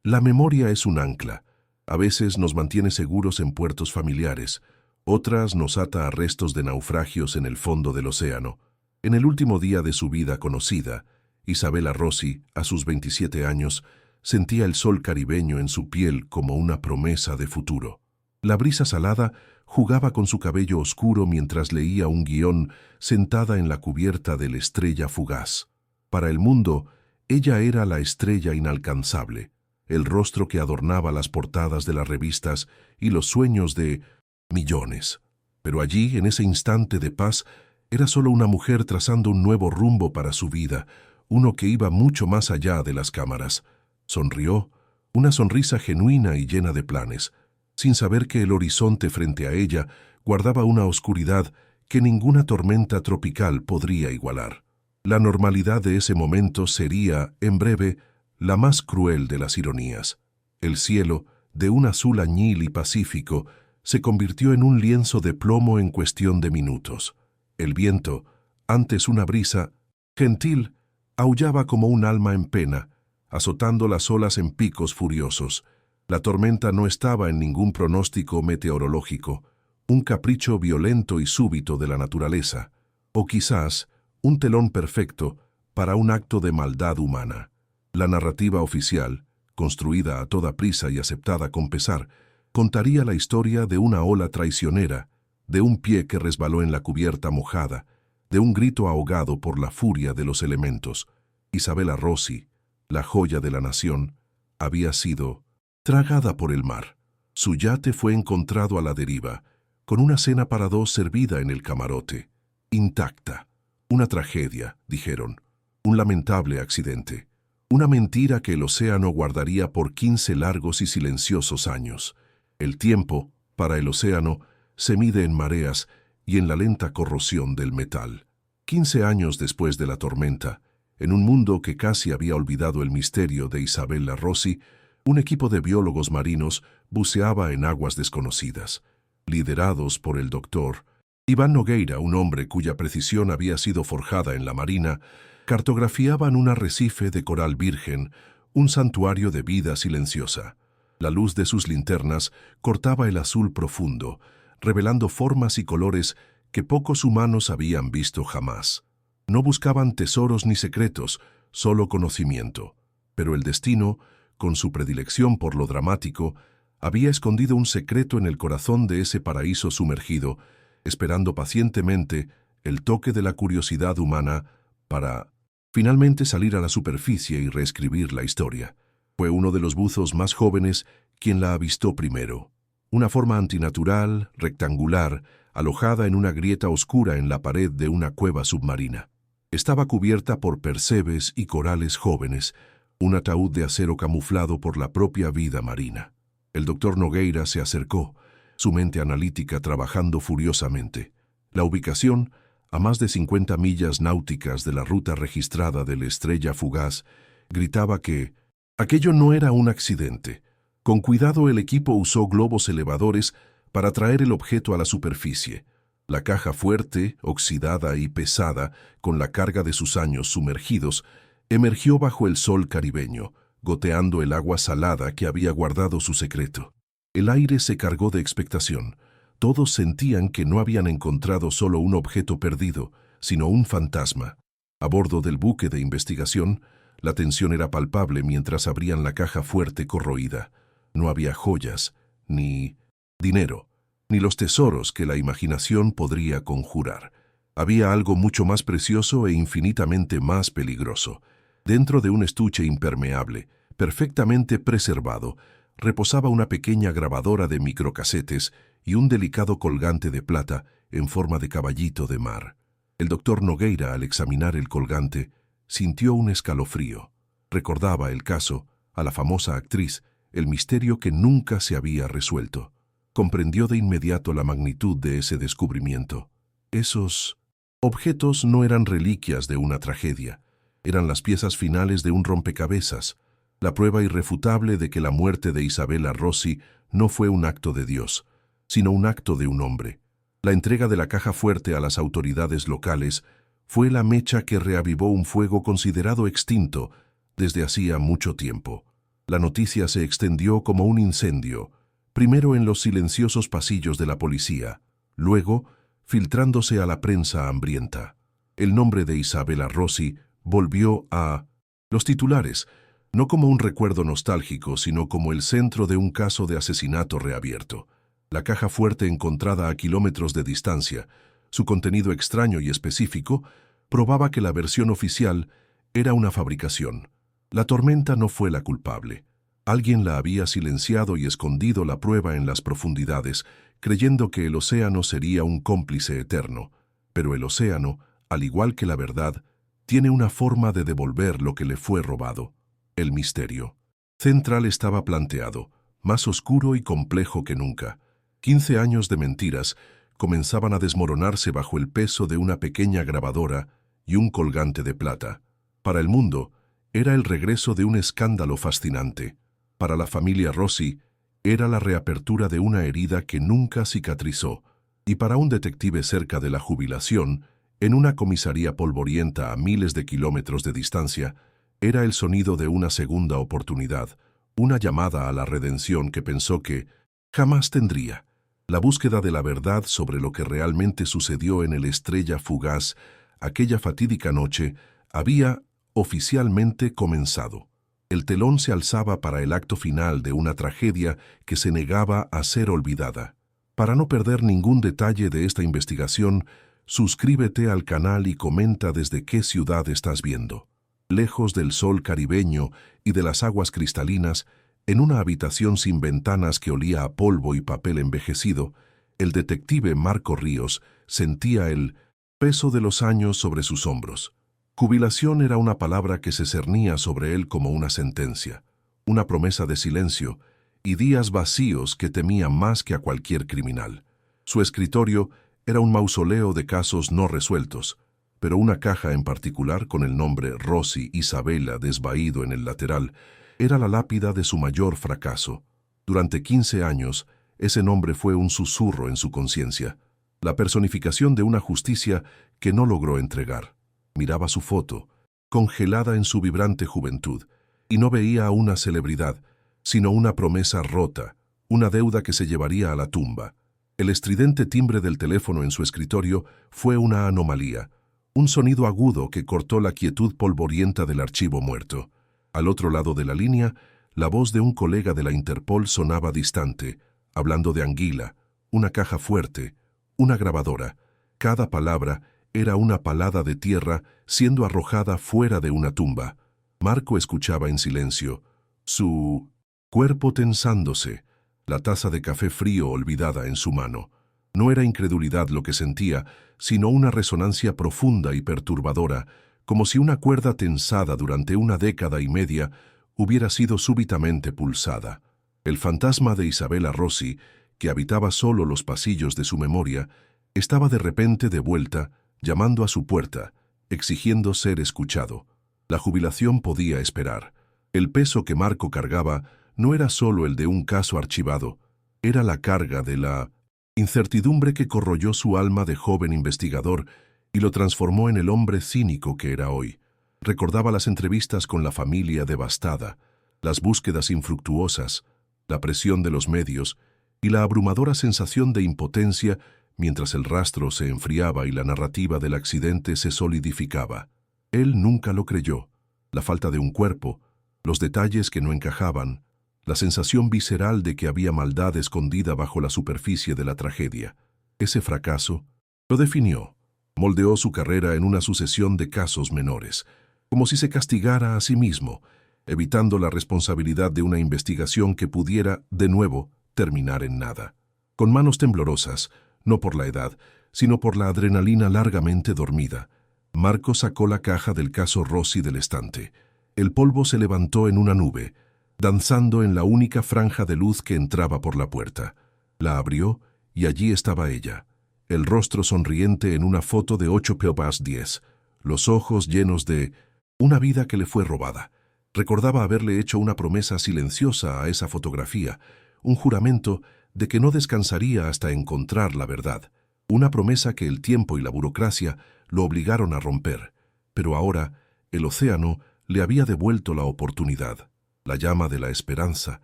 La memoria es un ancla. A veces nos mantiene seguros en puertos familiares, otras nos ata a restos de naufragios en el fondo del océano. En el último día de su vida conocida, Isabella Rossi, a sus 27 años, sentía el sol caribeño en su piel como una promesa de futuro. La brisa salada jugaba con su cabello oscuro mientras leía un guión sentada en la cubierta de la Estrella Fugaz. Para el mundo, ella era la estrella inalcanzable, el rostro que adornaba las portadas de las revistas y los sueños de millones. Pero allí, en ese instante de paz, era solo una mujer trazando un nuevo rumbo para su vida, uno que iba mucho más allá de las cámaras. Sonrió, una sonrisa genuina y llena de planes, sin saber que el horizonte frente a ella guardaba una oscuridad que ninguna tormenta tropical podría igualar. La normalidad de ese momento sería, en breve, la más cruel de las ironías. El cielo, de un azul añil y pacífico, se convirtió en un lienzo de plomo en cuestión de minutos. El viento, antes una brisa, gentil, aullaba como un alma en pena, azotando las olas en picos furiosos. La tormenta no estaba en ningún pronóstico meteorológico, un capricho violento y súbito de la naturaleza, o quizás un telón perfecto para un acto de maldad humana. La narrativa oficial, construida a toda prisa y aceptada con pesar, contaría la historia de una ola traicionera, de un pie que resbaló en la cubierta mojada, de un grito ahogado por la furia de los elementos. Isabella Rossi, la joya de la nación, había sido tragada por el mar. Su yate fue encontrado a la deriva, con una cena para dos servida en el camarote, intacta. Una tragedia, dijeron, un lamentable accidente, una mentira que el océano guardaría por 15 largos y silenciosos años. El tiempo, para el océano, se mide en mareas y en la lenta corrosión del metal. 15 años después de la tormenta, en un mundo que casi había olvidado el misterio de Isabella Rossi, un equipo de biólogos marinos buceaba en aguas desconocidas. Liderados por el doctor Iván Nogueira, un hombre cuya precisión había sido forjada en la marina, cartografiaban un arrecife de coral virgen, un santuario de vida silenciosa. La luz de sus linternas cortaba el azul profundo, revelando formas y colores que pocos humanos habían visto jamás. No buscaban tesoros ni secretos, solo conocimiento. Pero el destino, con su predilección por lo dramático, había escondido un secreto en el corazón de ese paraíso sumergido, esperando pacientemente el toque de la curiosidad humana para finalmente salir a la superficie y reescribir la historia. Fue uno de los buzos más jóvenes quien la avistó primero. Una forma antinatural, rectangular, alojada en una grieta oscura en la pared de una cueva submarina. Estaba cubierta por percebes y corales jóvenes, un ataúd de acero camuflado por la propia vida marina. El doctor Nogueira se acercó, su mente analítica trabajando furiosamente. La ubicación, a más de 50 millas náuticas de la ruta registrada de la Estrella Fugaz, gritaba que aquello no era un accidente. Con cuidado el equipo usó globos elevadores para traer el objeto a la superficie. La caja fuerte, oxidada y pesada, con la carga de sus años sumergidos, emergió bajo el sol caribeño, goteando el agua salada que había guardado su secreto. El aire se cargó de expectación. Todos sentían que no habían encontrado solo un objeto perdido, sino un fantasma. A bordo del buque de investigación, la tensión era palpable mientras abrían la caja fuerte corroída. No había joyas, ni dinero, ni los tesoros que la imaginación podría conjurar. Había algo mucho más precioso e infinitamente más peligroso. Dentro de un estuche impermeable, perfectamente preservado, reposaba una pequeña grabadora de microcasetes y un delicado colgante de plata en forma de caballito de mar. El doctor Nogueira, al examinar el colgante, sintió un escalofrío. Recordaba el caso, a la famosa actriz, el misterio que nunca se había resuelto. Comprendió de inmediato la magnitud de ese descubrimiento. Esos objetos no eran reliquias de una tragedia, eran las piezas finales de un rompecabezas, la prueba irrefutable de que la muerte de Isabella Rossi no fue un acto de Dios, sino un acto de un hombre. La entrega de la caja fuerte a las autoridades locales fue la mecha que reavivó un fuego considerado extinto desde hacía mucho tiempo. La noticia se extendió como un incendio, primero en los silenciosos pasillos de la policía, luego filtrándose a la prensa hambrienta. El nombre de Isabella Rossi volvió a los titulares, no como un recuerdo nostálgico, sino como el centro de un caso de asesinato reabierto. La caja fuerte encontrada a kilómetros de distancia, su contenido extraño y específico, probaba que la versión oficial era una fabricación. La tormenta no fue la culpable. Alguien la había silenciado y escondido la prueba en las profundidades, creyendo que el océano sería un cómplice eterno. Pero el océano, al igual que la verdad, tiene una forma de devolver lo que le fue robado. El misterio central estaba planteado, más oscuro y complejo que nunca. 15 años de mentiras comenzaban a desmoronarse bajo el peso de una pequeña grabadora y un colgante de plata. Para el mundo, era el regreso de un escándalo fascinante. Para la familia Rossi, era la reapertura de una herida que nunca cicatrizó. Y para un detective cerca de la jubilación, en una comisaría polvorienta a miles de kilómetros de distancia, era el sonido de una segunda oportunidad, una llamada a la redención que pensó que jamás tendría. La búsqueda de la verdad sobre lo que realmente sucedió en el Estrella Fugaz aquella fatídica noche había oficialmente comenzado. El telón se alzaba para el acto final de una tragedia que se negaba a ser olvidada. Para no perder ningún detalle de esta investigación, suscríbete al canal y comenta desde qué ciudad estás viendo. Lejos del sol caribeño y de las aguas cristalinas, en una habitación sin ventanas que olía a polvo y papel envejecido, el detective Marco Ríos sentía el peso de los años sobre sus hombros. Jubilación era una palabra que se cernía sobre él como una sentencia, una promesa de silencio y días vacíos que temía más que a cualquier criminal. Su escritorio era un mausoleo de casos no resueltos, pero una caja en particular con el nombre Rossi Isabella desvaído en el lateral era la lápida de su mayor fracaso. Durante 15 años, ese nombre fue un susurro en su conciencia, la personificación de una justicia que no logró entregar. Miraba su foto, congelada en su vibrante juventud, y no veía a una celebridad, sino una promesa rota, una deuda que se llevaría a la tumba. El estridente timbre del teléfono en su escritorio fue una anomalía, un sonido agudo que cortó la quietud polvorienta del archivo muerto. Al otro lado de la línea, la voz de un colega de la Interpol sonaba distante, hablando de Anguila, una caja fuerte, una grabadora. Cada palabra era una palada de tierra siendo arrojada fuera de una tumba. Marco escuchaba en silencio, su cuerpo tensándose, la taza de café frío olvidada en su mano. No era incredulidad lo que sentía, sino una resonancia profunda y perturbadora, como si una cuerda tensada durante una década y media hubiera sido súbitamente pulsada. El fantasma de Isabella Rossi, que habitaba solo los pasillos de su memoria, estaba de repente de vuelta, llamando a su puerta, exigiendo ser escuchado. La jubilación podía esperar. El peso que Marco cargaba no era solo el de un caso archivado, era la carga de la incertidumbre que corroyó su alma de joven investigador y lo transformó en el hombre cínico que era hoy. Recordaba las entrevistas con la familia devastada, las búsquedas infructuosas, la presión de los medios y la abrumadora sensación de impotencia mientras el rastro se enfriaba y la narrativa del accidente se solidificaba. Él nunca lo creyó. La falta de un cuerpo, los detalles que no encajaban, la sensación visceral de que había maldad escondida bajo la superficie de la tragedia. Ese fracaso lo definió. Moldeó su carrera en una sucesión de casos menores, como si se castigara a sí mismo, evitando la responsabilidad de una investigación que pudiera, de nuevo, terminar en nada. Con manos temblorosas, no por la edad, sino por la adrenalina largamente dormida, Marco sacó la caja del caso Rossi del estante. El polvo se levantó en una nube, danzando en la única franja de luz que entraba por la puerta. La abrió y allí estaba ella, el rostro sonriente en una foto de 8x10, los ojos llenos de una vida que le fue robada. Recordaba haberle hecho una promesa silenciosa a esa fotografía, un juramento de que no descansaría hasta encontrar la verdad, una promesa que el tiempo y la burocracia lo obligaron a romper, pero ahora el océano le había devuelto la oportunidad. La llama de la esperanza,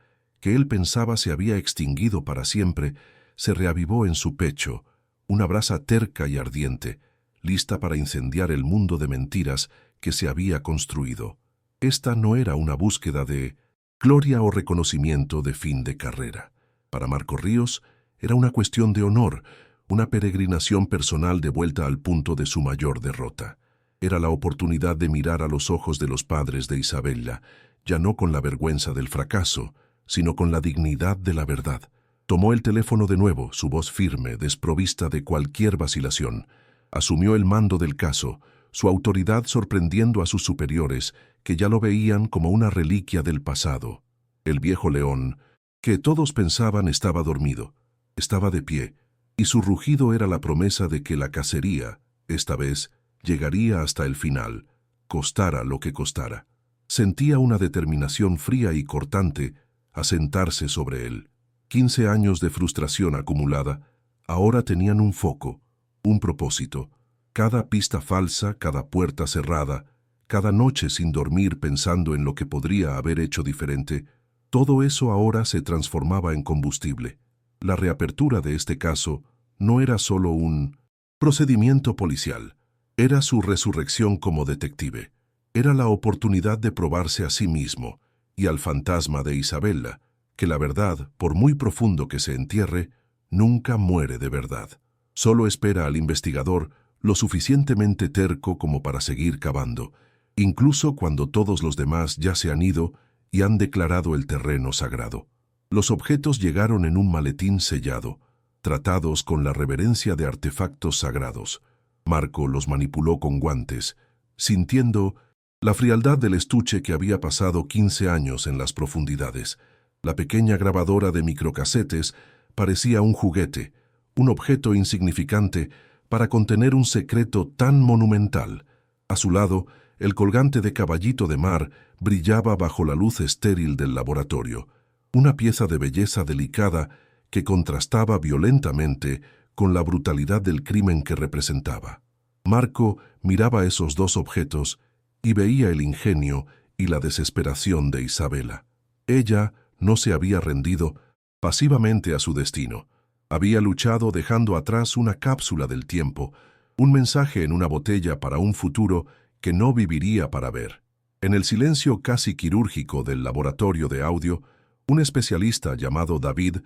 que él pensaba se había extinguido para siempre, se reavivó en su pecho, una brasa terca y ardiente, lista para incendiar el mundo de mentiras que se había construido. Esta no era una búsqueda de gloria o reconocimiento de fin de carrera. Para Marco Ríos era una cuestión de honor, una peregrinación personal de vuelta al punto de su mayor derrota. Era la oportunidad de mirar a los ojos de los padres de Isabella, ya no con la vergüenza del fracaso, sino con la dignidad de la verdad. Tomó el teléfono de nuevo, su voz firme, desprovista de cualquier vacilación. Asumió el mando del caso, su autoridad sorprendiendo a sus superiores, que ya lo veían como una reliquia del pasado. El viejo león, que todos pensaban estaba dormido, estaba de pie, y su rugido era la promesa de que la cacería, esta vez, llegaría hasta el final, costara lo que costara. Sentía una determinación fría y cortante a sentarse sobre él. 15 años de frustración acumulada, ahora tenían un foco, un propósito. Cada pista falsa, cada puerta cerrada, cada noche sin dormir pensando en lo que podría haber hecho diferente, todo eso ahora se transformaba en combustible. La reapertura de este caso no era solo un procedimiento policial, era su resurrección como detective. Era la oportunidad de probarse a sí mismo y al fantasma de Isabella, que la verdad, por muy profundo que se entierre, nunca muere de verdad. Solo espera al investigador lo suficientemente terco como para seguir cavando, incluso cuando todos los demás ya se han ido y han declarado el terreno sagrado. Los objetos llegaron en un maletín sellado, tratados con la reverencia de artefactos sagrados. Marco los manipuló con guantes, sintiendo la frialdad del estuche que había pasado 15 años en las profundidades. La pequeña grabadora de microcasetes parecía un juguete, un objeto insignificante para contener un secreto tan monumental. A su lado, el colgante de caballito de mar brillaba bajo la luz estéril del laboratorio, una pieza de belleza delicada que contrastaba violentamente con la brutalidad del crimen que representaba. Marco miraba esos dos objetos y veía el ingenio y la desesperación de Isabella. Ella no se había rendido pasivamente a su destino. Había luchado dejando atrás una cápsula del tiempo, un mensaje en una botella para un futuro que no viviría para ver. En el silencio casi quirúrgico del laboratorio de audio, un especialista llamado David,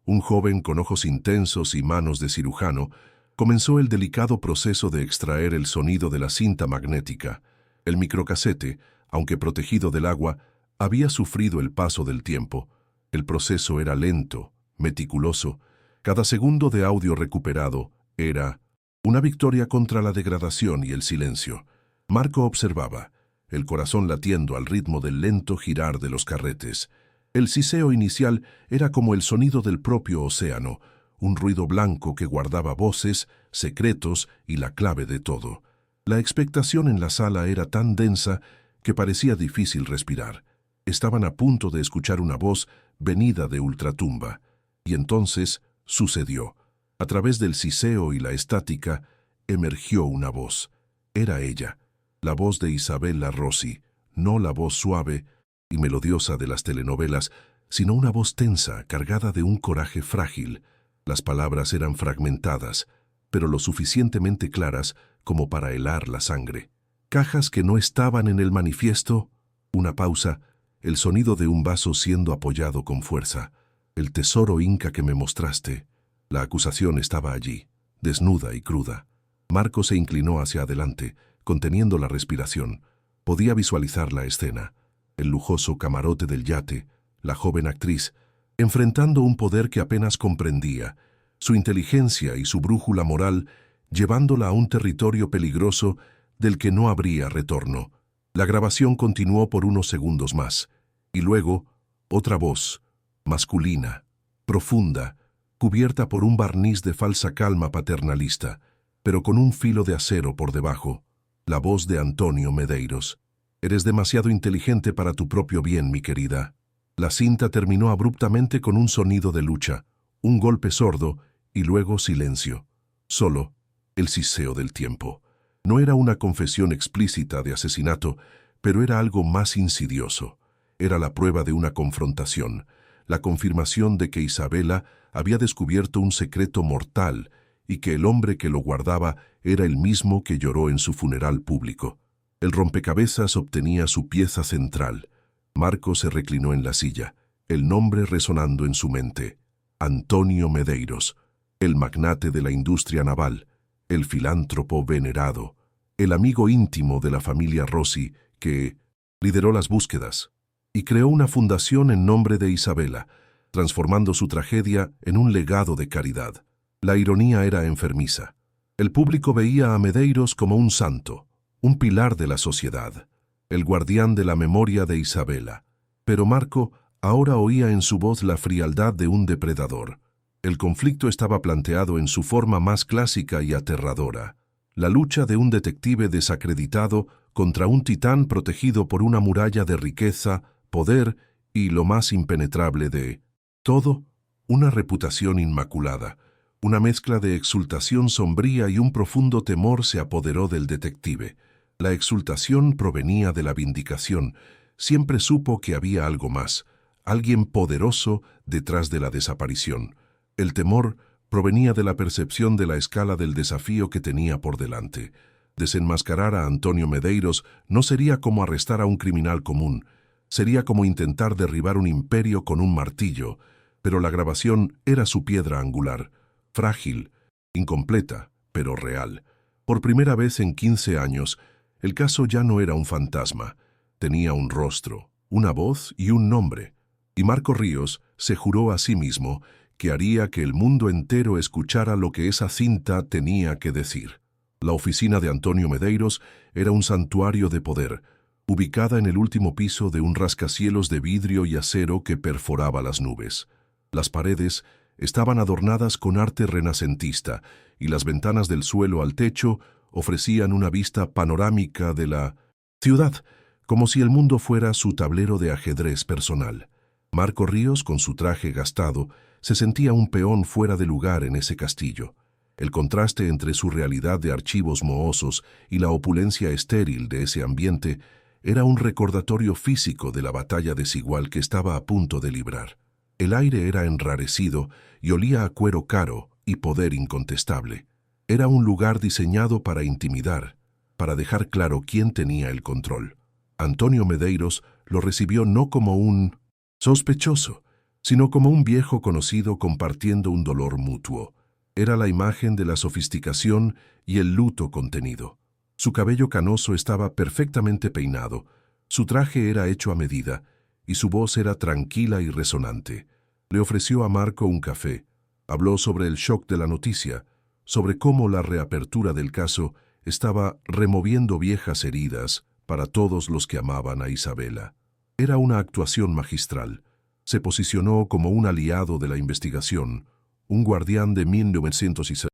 un joven con ojos intensos y manos de cirujano, comenzó el delicado proceso de extraer el sonido de la cinta magnética. El microcasete, aunque protegido del agua, había sufrido el paso del tiempo. El proceso era lento, meticuloso. Cada segundo de audio recuperado era una victoria contra la degradación y el silencio. Marco observaba, el corazón latiendo al ritmo del lento girar de los carretes. El siseo inicial era como el sonido del propio océano, un ruido blanco que guardaba voces, secretos y la clave de todo. La expectación en la sala era tan densa que parecía difícil respirar. Estaban a punto de escuchar una voz venida de ultratumba. Y entonces sucedió. A través del siseo y la estática emergió una voz. Era ella, la voz de Isabella Rossi, no la voz suave y melodiosa de las telenovelas, sino una voz tensa, cargada de un coraje frágil. Las palabras eran fragmentadas, pero lo suficientemente claras como para helar la sangre. Cajas que no estaban en el manifiesto, una pausa, el sonido de un vaso siendo apoyado con fuerza. El tesoro inca que me mostraste. La acusación estaba allí, desnuda y cruda. Marco se inclinó hacia adelante, conteniendo la respiración. Podía visualizar la escena. El lujoso camarote del yate, la joven actriz, enfrentando un poder que apenas comprendía, su inteligencia y su brújula moral llevándola a un territorio peligroso del que no habría retorno. La grabación continuó por unos segundos más, y luego otra voz, masculina, profunda, cubierta por un barniz de falsa calma paternalista, pero con un filo de acero por debajo, la voz de Antonio Medeiros. Eres demasiado inteligente para tu propio bien, mi querida. La cinta terminó abruptamente con un sonido de lucha, un golpe sordo y luego silencio. Solo el siseo del tiempo. No era una confesión explícita de asesinato, pero era algo más insidioso. era la prueba de una confrontación, la confirmación de que Isabela había descubierto un secreto mortal y que el hombre que lo guardaba era el mismo que lloró en su funeral público. El rompecabezas obtenía su pieza central. Marco se reclinó en la silla, el nombre resonando en su mente. Antonio Medeiros, el magnate de la industria naval, el filántropo venerado, el amigo íntimo de la familia Rossi que lideró las búsquedas y creó una fundación en nombre de Isabela, transformando su tragedia en un legado de caridad. La ironía era enfermiza. El público veía a Medeiros como un santo, un pilar de la sociedad, el guardián de la memoria de Isabela. Pero Marco ahora oía en su voz la frialdad de un depredador. El conflicto estaba planteado en su forma más clásica y aterradora. La lucha de un detective desacreditado contra un titán protegido por una muralla de riqueza, poder y, lo más impenetrable de todo, una reputación inmaculada. Una mezcla de exultación sombría y un profundo temor se apoderó del detective. La exultación provenía de la vindicación. Siempre supo que había algo más, alguien poderoso detrás de la desaparición. El temor provenía de la percepción de la escala del desafío que tenía por delante. Desenmascarar a Antonio Medeiros no sería como arrestar a un criminal común, sería como intentar derribar un imperio con un martillo, pero la grabación era su piedra angular, frágil, incompleta, pero real. Por primera vez en 15 años, el caso ya no era un fantasma, tenía un rostro, una voz y un nombre, y Marco Ríos se juró a sí mismo que haría que el mundo entero escuchara lo que esa cinta tenía que decir. La oficina de Antonio Medeiros era un santuario de poder, ubicada en el último piso de un rascacielos de vidrio y acero que perforaba las nubes. Las paredes estaban adornadas con arte renacentista y las ventanas del suelo al techo ofrecían una vista panorámica de la ciudad, como si el mundo fuera su tablero de ajedrez personal. Marco Ríos, con su traje gastado, se sentía un peón fuera de lugar en ese castillo. El contraste entre su realidad de archivos mohosos y la opulencia estéril de ese ambiente era un recordatorio físico de la batalla desigual que estaba a punto de librar. El aire era enrarecido y olía a cuero caro y poder incontestable. Era un lugar diseñado para intimidar, para dejar claro quién tenía el control. Antonio Medeiros lo recibió no como un sospechoso, sino como un viejo conocido compartiendo un dolor mutuo. Era la imagen de la sofisticación y el luto contenido. Su cabello canoso estaba perfectamente peinado, su traje era hecho a medida, y su voz era tranquila y resonante. Le ofreció a Marco un café. Habló sobre el shock de la noticia, sobre cómo la reapertura del caso estaba removiendo viejas heridas para todos los que amaban a Isabela. Era una actuación magistral. Se posicionó como un aliado de la investigación, un guardián de 1906,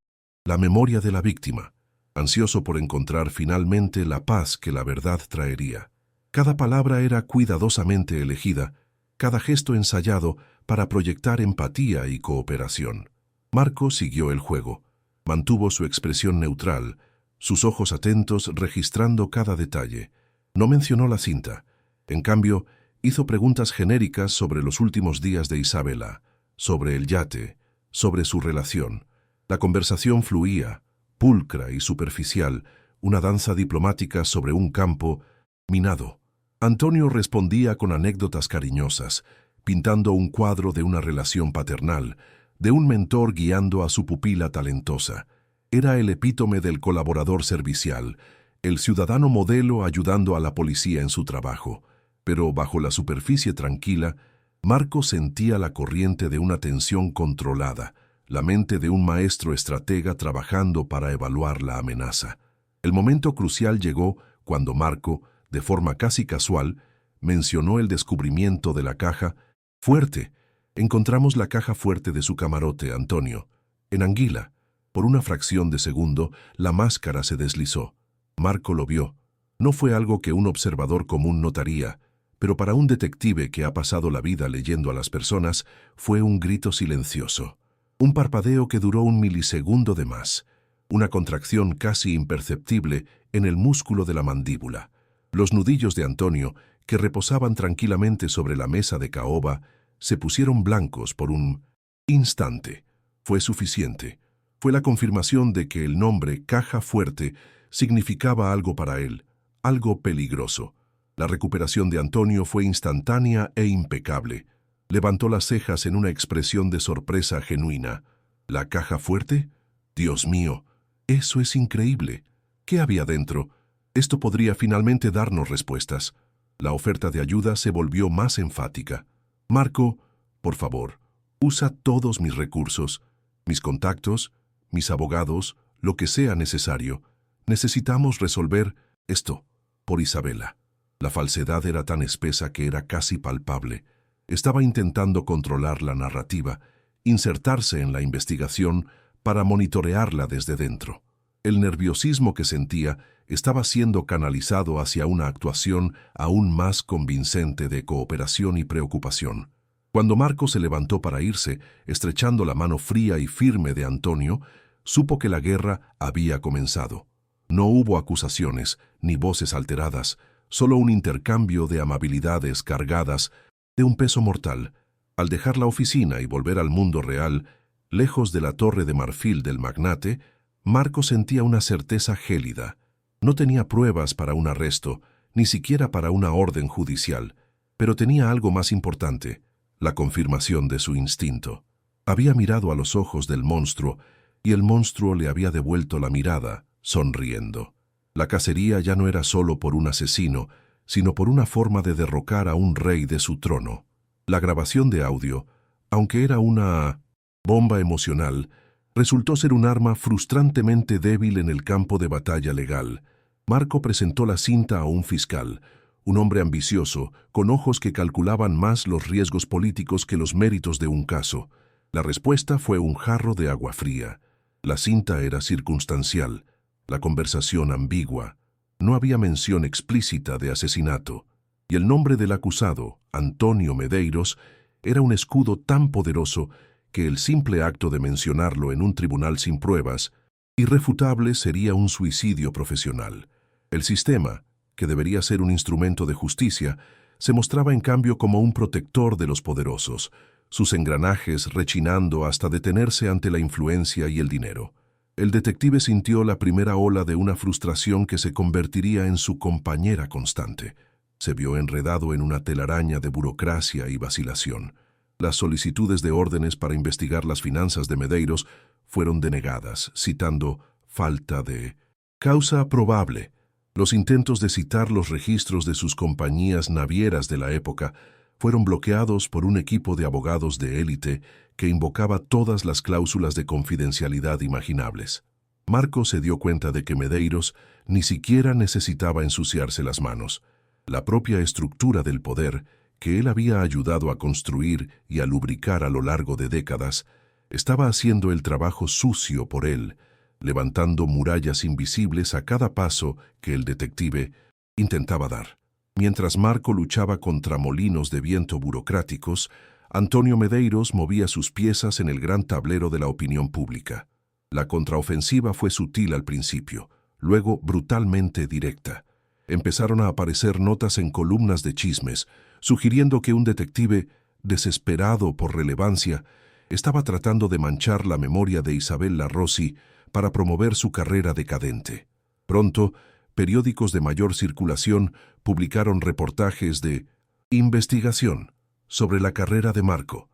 la memoria de la víctima, ansioso por encontrar finalmente la paz que la verdad traería. Cada palabra era cuidadosamente elegida, cada gesto ensayado para proyectar empatía y cooperación. Marco siguió el juego, mantuvo su expresión neutral, sus ojos atentos registrando cada detalle. No mencionó la cinta. En cambio, hizo preguntas genéricas sobre los últimos días de Isabela, sobre el yate, sobre su relación. La conversación fluía, pulcra y superficial, una danza diplomática sobre un campo minado. Antonio respondía con anécdotas cariñosas, pintando un cuadro de una relación paternal, de un mentor guiando a su pupila talentosa. Era el epítome del colaborador servicial, el ciudadano modelo ayudando a la policía en su trabajo. Pero bajo la superficie tranquila, Marco sentía la corriente de una tensión controlada, la mente de un maestro estratega trabajando para evaluar la amenaza. El momento crucial llegó cuando Marco, de forma casi casual, mencionó el descubrimiento de la caja fuerte. Encontramos la caja fuerte de su camarote, Antonio. En Anguila, por una fracción de segundo, la máscara se deslizó. Marco lo vio. No fue algo que un observador común notaría, pero para un detective que ha pasado la vida leyendo a las personas, fue un grito silencioso. Un parpadeo que duró un milisegundo de más. Una contracción casi imperceptible en el músculo de la mandíbula. Los nudillos de Antonio, que reposaban tranquilamente sobre la mesa de caoba, se pusieron blancos por un instante. Fue suficiente. Fue la confirmación de que el nombre Caja Fuerte significaba algo para él, algo peligroso. La recuperación de Antonio fue instantánea e impecable. Levantó las cejas en una expresión de sorpresa genuina. ¿La caja fuerte? Dios mío, eso es increíble. ¿Qué había dentro? Esto podría finalmente darnos respuestas. La oferta de ayuda se volvió más enfática. Marco, por favor, usa todos mis recursos, mis contactos, mis abogados, lo que sea necesario. Necesitamos resolver esto por Isabela. La falsedad era tan espesa que era casi palpable. Estaba intentando controlar la narrativa, insertarse en la investigación para monitorearla desde dentro. El nerviosismo que sentía estaba siendo canalizado hacia una actuación aún más convincente de cooperación y preocupación. Cuando Marco se levantó para irse, estrechando la mano fría y firme de Antonio, supo que la guerra había comenzado. No hubo acusaciones ni voces alteradas, solo un intercambio de amabilidades cargadas de un peso mortal. Al dejar la oficina y volver al mundo real, lejos de la torre de marfil del magnate, Marco sentía una certeza gélida. No tenía pruebas para un arresto, ni siquiera para una orden judicial, pero tenía algo más importante, la confirmación de su instinto. Había mirado a los ojos del monstruo, y el monstruo le había devuelto la mirada, sonriendo. La cacería ya no era solo por un asesino, sino por una forma de derrocar a un rey de su trono. La grabación de audio, aunque era una bomba emocional, resultó ser un arma frustrantemente débil en el campo de batalla legal. Marco presentó la cinta a un fiscal, un hombre ambicioso, con ojos que calculaban más los riesgos políticos que los méritos de un caso. La respuesta fue un jarro de agua fría. La cinta era circunstancial, la conversación ambigua. No había mención explícita de asesinato, y el nombre del acusado, Antonio Medeiros, era un escudo tan poderoso que el simple acto de mencionarlo en un tribunal sin pruebas, irrefutable, sería un suicidio profesional. El sistema, que debería ser un instrumento de justicia, se mostraba en cambio como un protector de los poderosos, sus engranajes rechinando hasta detenerse ante la influencia y el dinero. El detective sintió la primera ola de una frustración que se convertiría en su compañera constante. Se vio enredado en una telaraña de burocracia y vacilación. Las solicitudes de órdenes para investigar las finanzas de Medeiros fueron denegadas, citando falta de causa probable. Los intentos de citar los registros de sus compañías navieras de la época fueron bloqueados por un equipo de abogados de élite que invocaba todas las cláusulas de confidencialidad imaginables. Marco se dio cuenta de que Medeiros ni siquiera necesitaba ensuciarse las manos. La propia estructura del poder, que él había ayudado a construir y a lubricar a lo largo de décadas, estaba haciendo el trabajo sucio por él, levantando murallas invisibles a cada paso que el detective intentaba dar. Mientras Marco luchaba contra molinos de viento burocráticos, Antonio Medeiros movía sus piezas en el gran tablero de la opinión pública. La contraofensiva fue sutil al principio, luego brutalmente directa. Empezaron a aparecer notas en columnas de chismes, sugiriendo que un detective, desesperado por relevancia, estaba tratando de manchar la memoria de Isabella Rossi para promover su carrera decadente. Pronto, periódicos de mayor circulación publicaron reportajes de investigación sobre la carrera de Marco,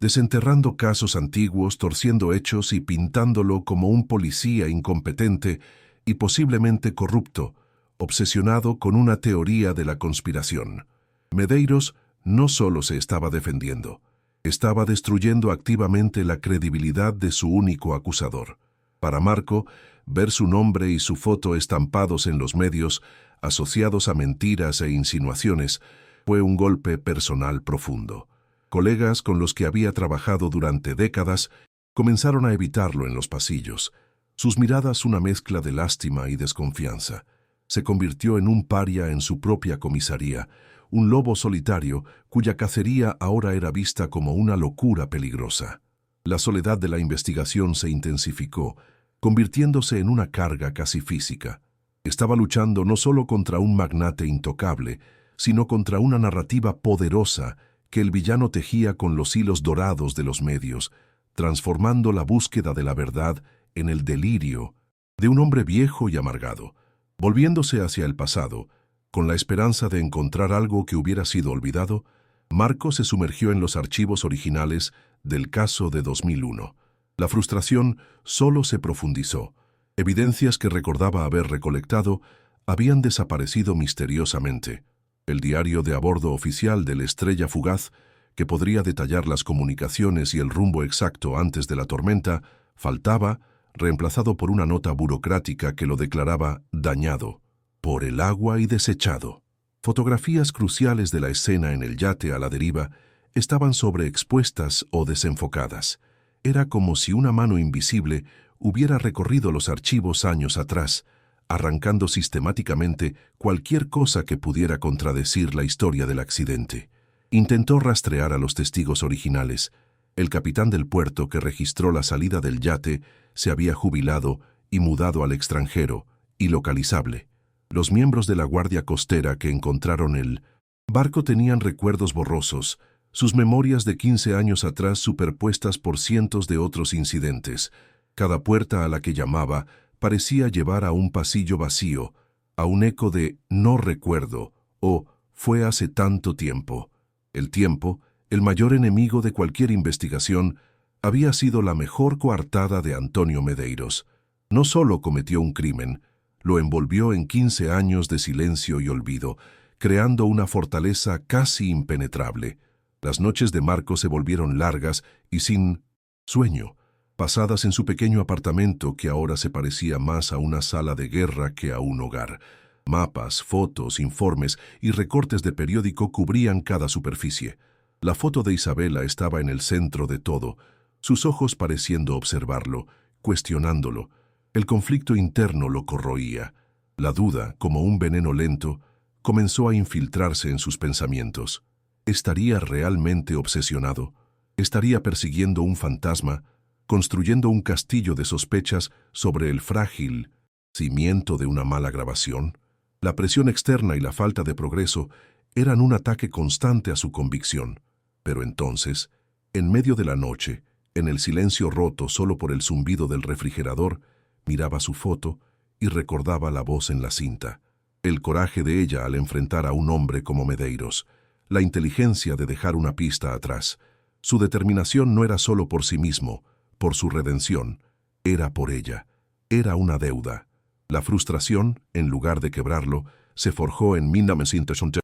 desenterrando casos antiguos, torciendo hechos y pintándolo como un policía incompetente y posiblemente corrupto, obsesionado con una teoría de la conspiración. Medeiros no solo se estaba defendiendo, estaba destruyendo activamente la credibilidad de su único acusador. Para Marco, ver su nombre y su foto estampados en los medios, asociados a mentiras e insinuaciones, fue un golpe personal profundo. Colegas con los que había trabajado durante décadas comenzaron a evitarlo en los pasillos. Sus miradas una mezcla de lástima y desconfianza. Se convirtió en un paria en su propia comisaría, un lobo solitario cuya cacería ahora era vista como una locura peligrosa. La soledad de la investigación se intensificó, convirtiéndose en una carga casi física. Estaba luchando no solo contra un magnate intocable, sino contra una narrativa poderosa que el villano tejía con los hilos dorados de los medios, transformando la búsqueda de la verdad en el delirio de un hombre viejo y amargado, volviéndose hacia el pasado, con la esperanza de encontrar algo que hubiera sido olvidado. Marco se sumergió en los archivos originales del caso de 2001. La frustración solo se profundizó. Evidencias que recordaba haber recolectado habían desaparecido misteriosamente. El diario de a bordo oficial de la Estrella Fugaz, que podría detallar las comunicaciones y el rumbo exacto antes de la tormenta, faltaba, reemplazado por una nota burocrática que lo declaraba dañado por el agua y desechado. Fotografías cruciales de la escena en el yate a la deriva estaban sobreexpuestas o desenfocadas. Era como si una mano invisible hubiera recorrido los archivos años atrás, arrancando sistemáticamente cualquier cosa que pudiera contradecir la historia del accidente. Intentó rastrear a los testigos originales. El capitán del puerto que registró la salida del yate se había jubilado y mudado al extranjero, ilocalizable. Los miembros de la Guardia Costera que encontraron el barco tenían recuerdos borrosos, sus memorias de 15 años atrás superpuestas por cientos de otros incidentes. Cada puerta a la que llamaba parecía llevar a un pasillo vacío, a un eco de «no recuerdo» o «fue hace tanto tiempo». El tiempo, el mayor enemigo de cualquier investigación, había sido la mejor coartada de Antonio Medeiros. No solo cometió un crimen, lo envolvió en 15 años de silencio y olvido, creando una fortaleza casi impenetrable. Las noches de Marco se volvieron largas y sin sueño, pasadas en su pequeño apartamento que ahora se parecía más a una sala de guerra que a un hogar. Mapas, fotos, informes y recortes de periódico cubrían cada superficie. La foto de Isabela estaba en el centro de todo, sus ojos pareciendo observarlo, cuestionándolo. El conflicto interno lo corroía. La duda, como un veneno lento, comenzó a infiltrarse en sus pensamientos. ¿Estaría realmente obsesionado? ¿Estaría persiguiendo un fantasma, construyendo un castillo de sospechas sobre el frágil cimiento de una mala grabación? La presión externa y la falta de progreso eran un ataque constante a su convicción. Pero entonces, en medio de la noche, en el silencio roto solo por el zumbido del refrigerador, miraba su foto y recordaba la voz en la cinta. El coraje de ella al enfrentar a un hombre como Medeiros, la inteligencia de dejar una pista atrás. Su determinación no era solo por sí mismo, por su redención, era por ella. Era una deuda. La frustración, en lugar de quebrarlo, se forjó en 1980.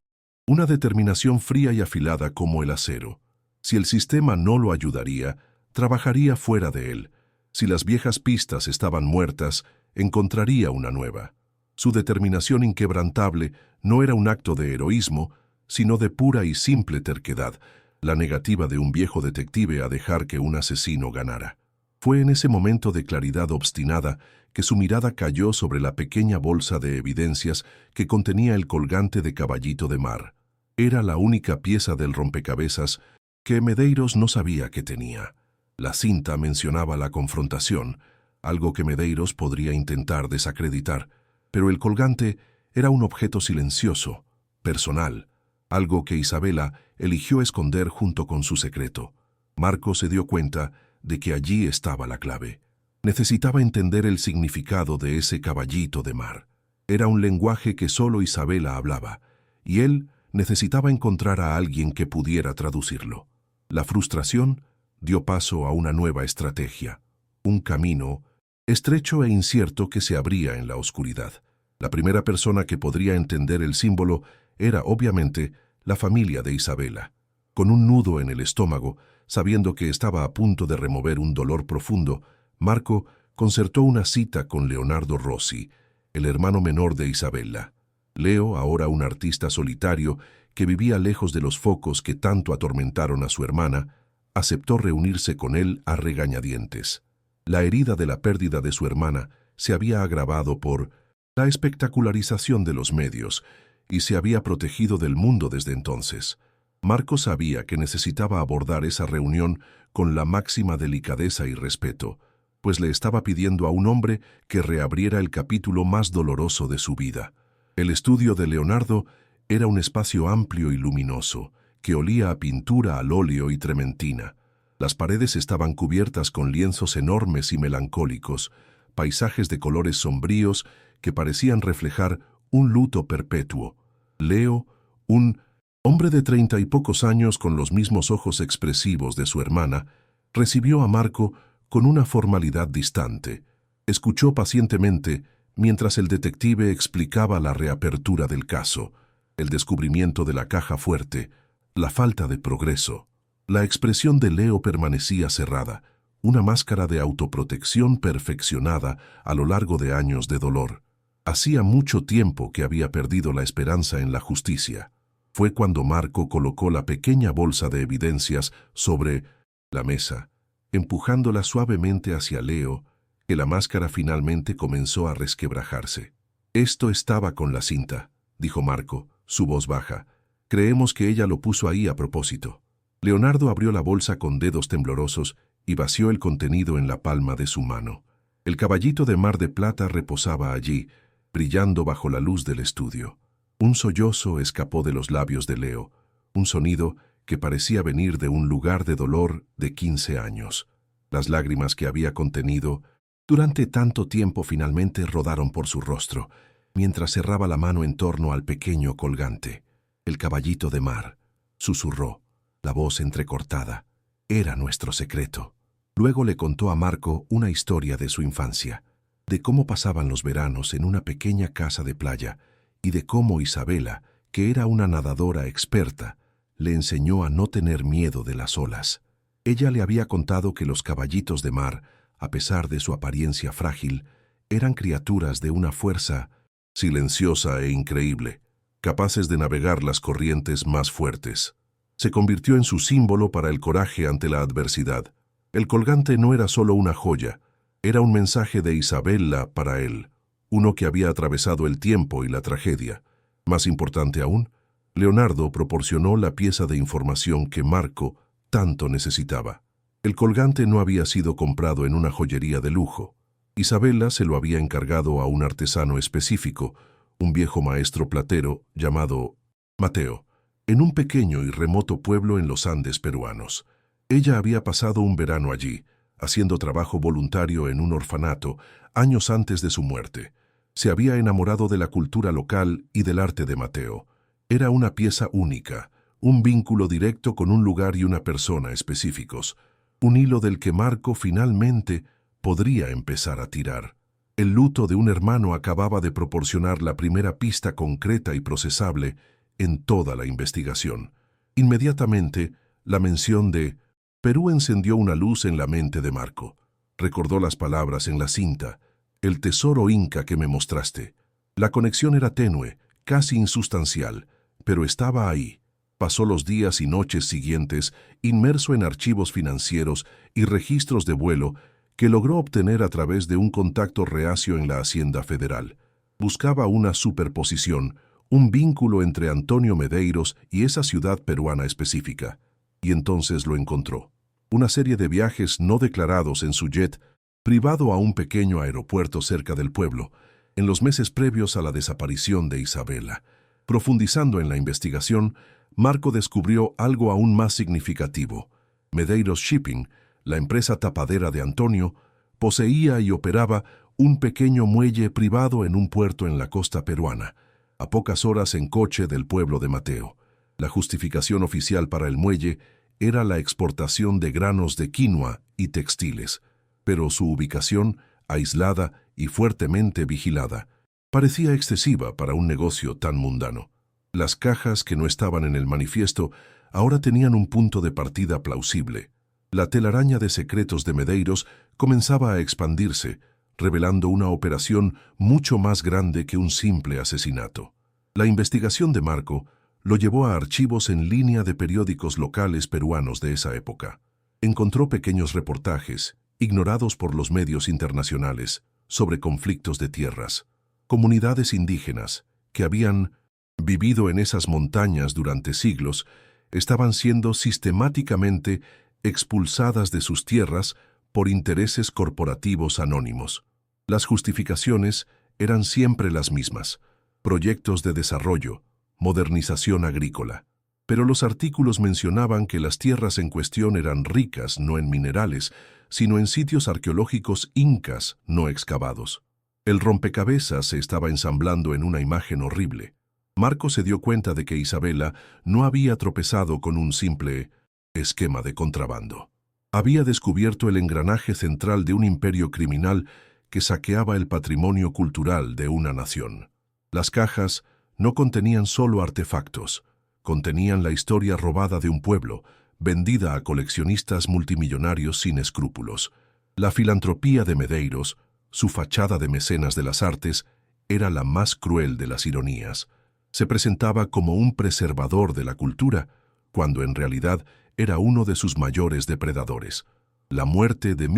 Una determinación fría y afilada como el acero. Si el sistema no lo ayudaría, trabajaría fuera de él. Si las viejas pistas estaban muertas, encontraría una nueva. Su determinación inquebrantable no era un acto de heroísmo, sino de pura y simple terquedad, la negativa de un viejo detective a dejar que un asesino ganara. Fue en ese momento de claridad obstinada que su mirada cayó sobre la pequeña bolsa de evidencias que contenía el colgante de Caballito de Mar. Era la única pieza del rompecabezas que Medeiros no sabía que tenía. La cinta mencionaba la confrontación, algo que Medeiros podría intentar desacreditar, pero el colgante era un objeto silencioso, personal, algo que Isabela eligió esconder junto con su secreto. Marco se dio cuenta de que allí estaba la clave. Necesitaba entender el significado de ese caballito de mar. Era un lenguaje que solo Isabela hablaba, y él necesitaba encontrar a alguien que pudiera traducirlo. La frustración dio paso a una nueva estrategia, un camino estrecho e incierto que se abría en la oscuridad. La primera persona que podría entender el símbolo era, obviamente, la familia de Isabela. Con un nudo en el estómago, sabiendo que estaba a punto de remover un dolor profundo, Marco concertó una cita con Leonardo Rossi, el hermano menor de Isabela. Leo, ahora un artista solitario que vivía lejos de los focos que tanto atormentaron a su hermana, aceptó reunirse con él a regañadientes. La herida de la pérdida de su hermana se había agravado por la espectacularización de los medios y se había protegido del mundo desde entonces. Marco sabía que necesitaba abordar esa reunión con la máxima delicadeza y respeto, pues le estaba pidiendo a un hombre que reabriera el capítulo más doloroso de su vida. El estudio de Leonardo Era un espacio amplio y luminoso, que olía a pintura al óleo y trementina. Las paredes estaban cubiertas con lienzos enormes y melancólicos, paisajes de colores sombríos que parecían reflejar un luto perpetuo. Leo, un hombre de 30 y pocos años con los mismos ojos expresivos de su hermana, recibió a Marco con una formalidad distante. Escuchó pacientemente mientras el detective explicaba la reapertura del caso, el descubrimiento de la caja fuerte, la falta de progreso. La expresión de Leo permanecía cerrada, una máscara de autoprotección perfeccionada a lo largo de años de dolor. Hacía mucho tiempo que había perdido la esperanza en la justicia. Fue cuando Marco colocó la pequeña bolsa de evidencias sobre la mesa, empujándola suavemente hacia Leo, que la máscara finalmente comenzó a resquebrajarse. «Esto estaba con la cinta», dijo Marco, su voz baja. «Creemos que ella lo puso ahí a propósito». Leonardo abrió la bolsa con dedos temblorosos y vació el contenido en la palma de su mano. El caballito de mar de plata reposaba allí, brillando bajo la luz del estudio. Un sollozo escapó de los labios de Leo, un sonido que parecía venir de un lugar de dolor de 15 años. Las lágrimas que había contenido durante tanto tiempo finalmente rodaron por su rostro, mientras cerraba la mano en torno al pequeño colgante. «El caballito de mar», susurró, la voz entrecortada. «Era nuestro secreto». Luego le contó a Marco una historia de su infancia, de cómo pasaban los veranos en una pequeña casa de playa y de cómo Isabela, que era una nadadora experta, le enseñó a no tener miedo de las olas. Ella le había contado que los caballitos de mar, a pesar de su apariencia frágil, eran criaturas de una fuerza silenciosa e increíble, capaces de navegar las corrientes más fuertes. Se convirtió en su símbolo para el coraje ante la adversidad. El colgante no era solo una joya, era un mensaje de Isabela para él, uno que había atravesado el tiempo y la tragedia. Más importante aún, Leonardo proporcionó la pieza de información que Marco tanto necesitaba. El colgante no había sido comprado en una joyería de lujo. Isabela se lo había encargado a un artesano específico, un viejo maestro platero llamado Mateo, en un pequeño y remoto pueblo en los Andes peruanos. Ella había pasado un verano allí, haciendo trabajo voluntario en un orfanato, años antes de su muerte. Se había enamorado de la cultura local y del arte de Mateo. Era una pieza única, un vínculo directo con un lugar y una persona específicos, un hilo del que Marco finalmente podría empezar a tirar. El luto de un hermano acababa de proporcionar la primera pista concreta y procesable en toda la investigación. Inmediatamente, la mención de Perú encendió una luz en la mente de Marco. Recordó las palabras en la cinta, «el tesoro inca que me mostraste». La conexión era tenue, casi insustancial, pero estaba ahí. Pasó los días y noches siguientes inmerso en archivos financieros y registros de vuelo que logró obtener a través de un contacto reacio en la Hacienda Federal. Buscaba una superposición, un vínculo entre Antonio Medeiros y esa ciudad peruana específica. Y entonces lo encontró. Una serie de viajes no declarados en su jet privado a un pequeño aeropuerto cerca del pueblo, en los meses previos a la desaparición de Isabela. Profundizando en la investigación, Marco descubrió algo aún más significativo. Medeiros Shipping, la empresa tapadera de Antonio, poseía y operaba un pequeño muelle privado en un puerto en la costa peruana, a pocas horas en coche del pueblo de Mateo. La justificación oficial para el muelle era la exportación de granos de quinoa y textiles, pero su ubicación, aislada y fuertemente vigilada, parecía excesiva para un negocio tan mundano. Las cajas que no estaban en el manifiesto ahora tenían un punto de partida plausible. La telaraña de secretos de Medeiros comenzaba a expandirse, revelando una operación mucho más grande que un simple asesinato. La investigación de Marco lo llevó a archivos en línea de periódicos locales peruanos de esa época. Encontró pequeños reportajes, ignorados por los medios internacionales, sobre conflictos de tierras. Comunidades indígenas, que habían vivido en esas montañas durante siglos, estaban siendo sistemáticamente expulsadas de sus tierras por intereses corporativos anónimos. Las justificaciones eran siempre las mismas: proyectos de desarrollo, modernización agrícola. Pero los artículos mencionaban que las tierras en cuestión eran ricas no en minerales, sino en sitios arqueológicos incas no excavados. El rompecabezas se estaba ensamblando en una imagen horrible. Marco se dio cuenta de que Isabela no había tropezado con un simple esquema de contrabando. Había descubierto el engranaje central de un imperio criminal que saqueaba el patrimonio cultural de una nación. Las cajas no contenían solo artefactos, contenían la historia robada de un pueblo, vendida a coleccionistas multimillonarios sin escrúpulos. La filantropía de Medeiros, su fachada de mecenas de las artes, era la más cruel de las ironías. Se presentaba como un preservador de la cultura, cuando en realidad era uno de sus mayores depredadores. La muerte de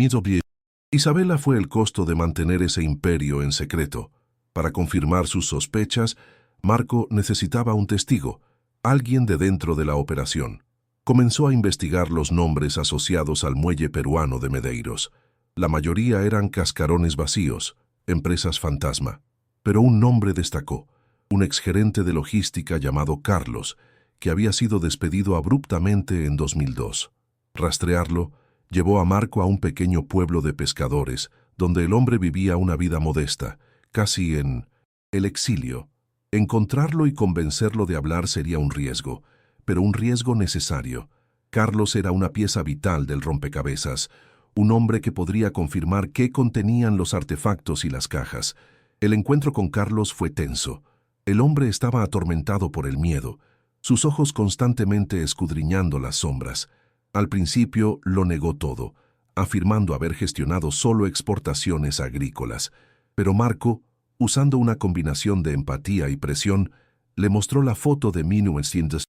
Isabela fue el costo de mantener ese imperio en secreto. Para confirmar sus sospechas, Marco necesitaba un testigo, alguien de dentro de la operación. Comenzó a investigar los nombres asociados al muelle peruano de Medeiros. La mayoría eran cascarones vacíos, empresas fantasma. Pero un nombre destacó, un exgerente de logística llamado Carlos, que había sido despedido abruptamente en 2002. Rastrearlo llevó a Marco a un pequeño pueblo de pescadores, donde el hombre vivía una vida modesta, casi en el exilio. Encontrarlo y convencerlo de hablar sería un riesgo, pero un riesgo necesario. Carlos era una pieza vital del rompecabezas, un hombre que podría confirmar qué contenían los artefactos y las cajas. El encuentro con Carlos fue tenso. El hombre estaba atormentado por el miedo, sus ojos constantemente escudriñando las sombras. Al principio lo negó todo, afirmando haber gestionado solo exportaciones agrícolas. Pero Marco, usando una combinación de empatía y presión, le mostró la foto de 1900.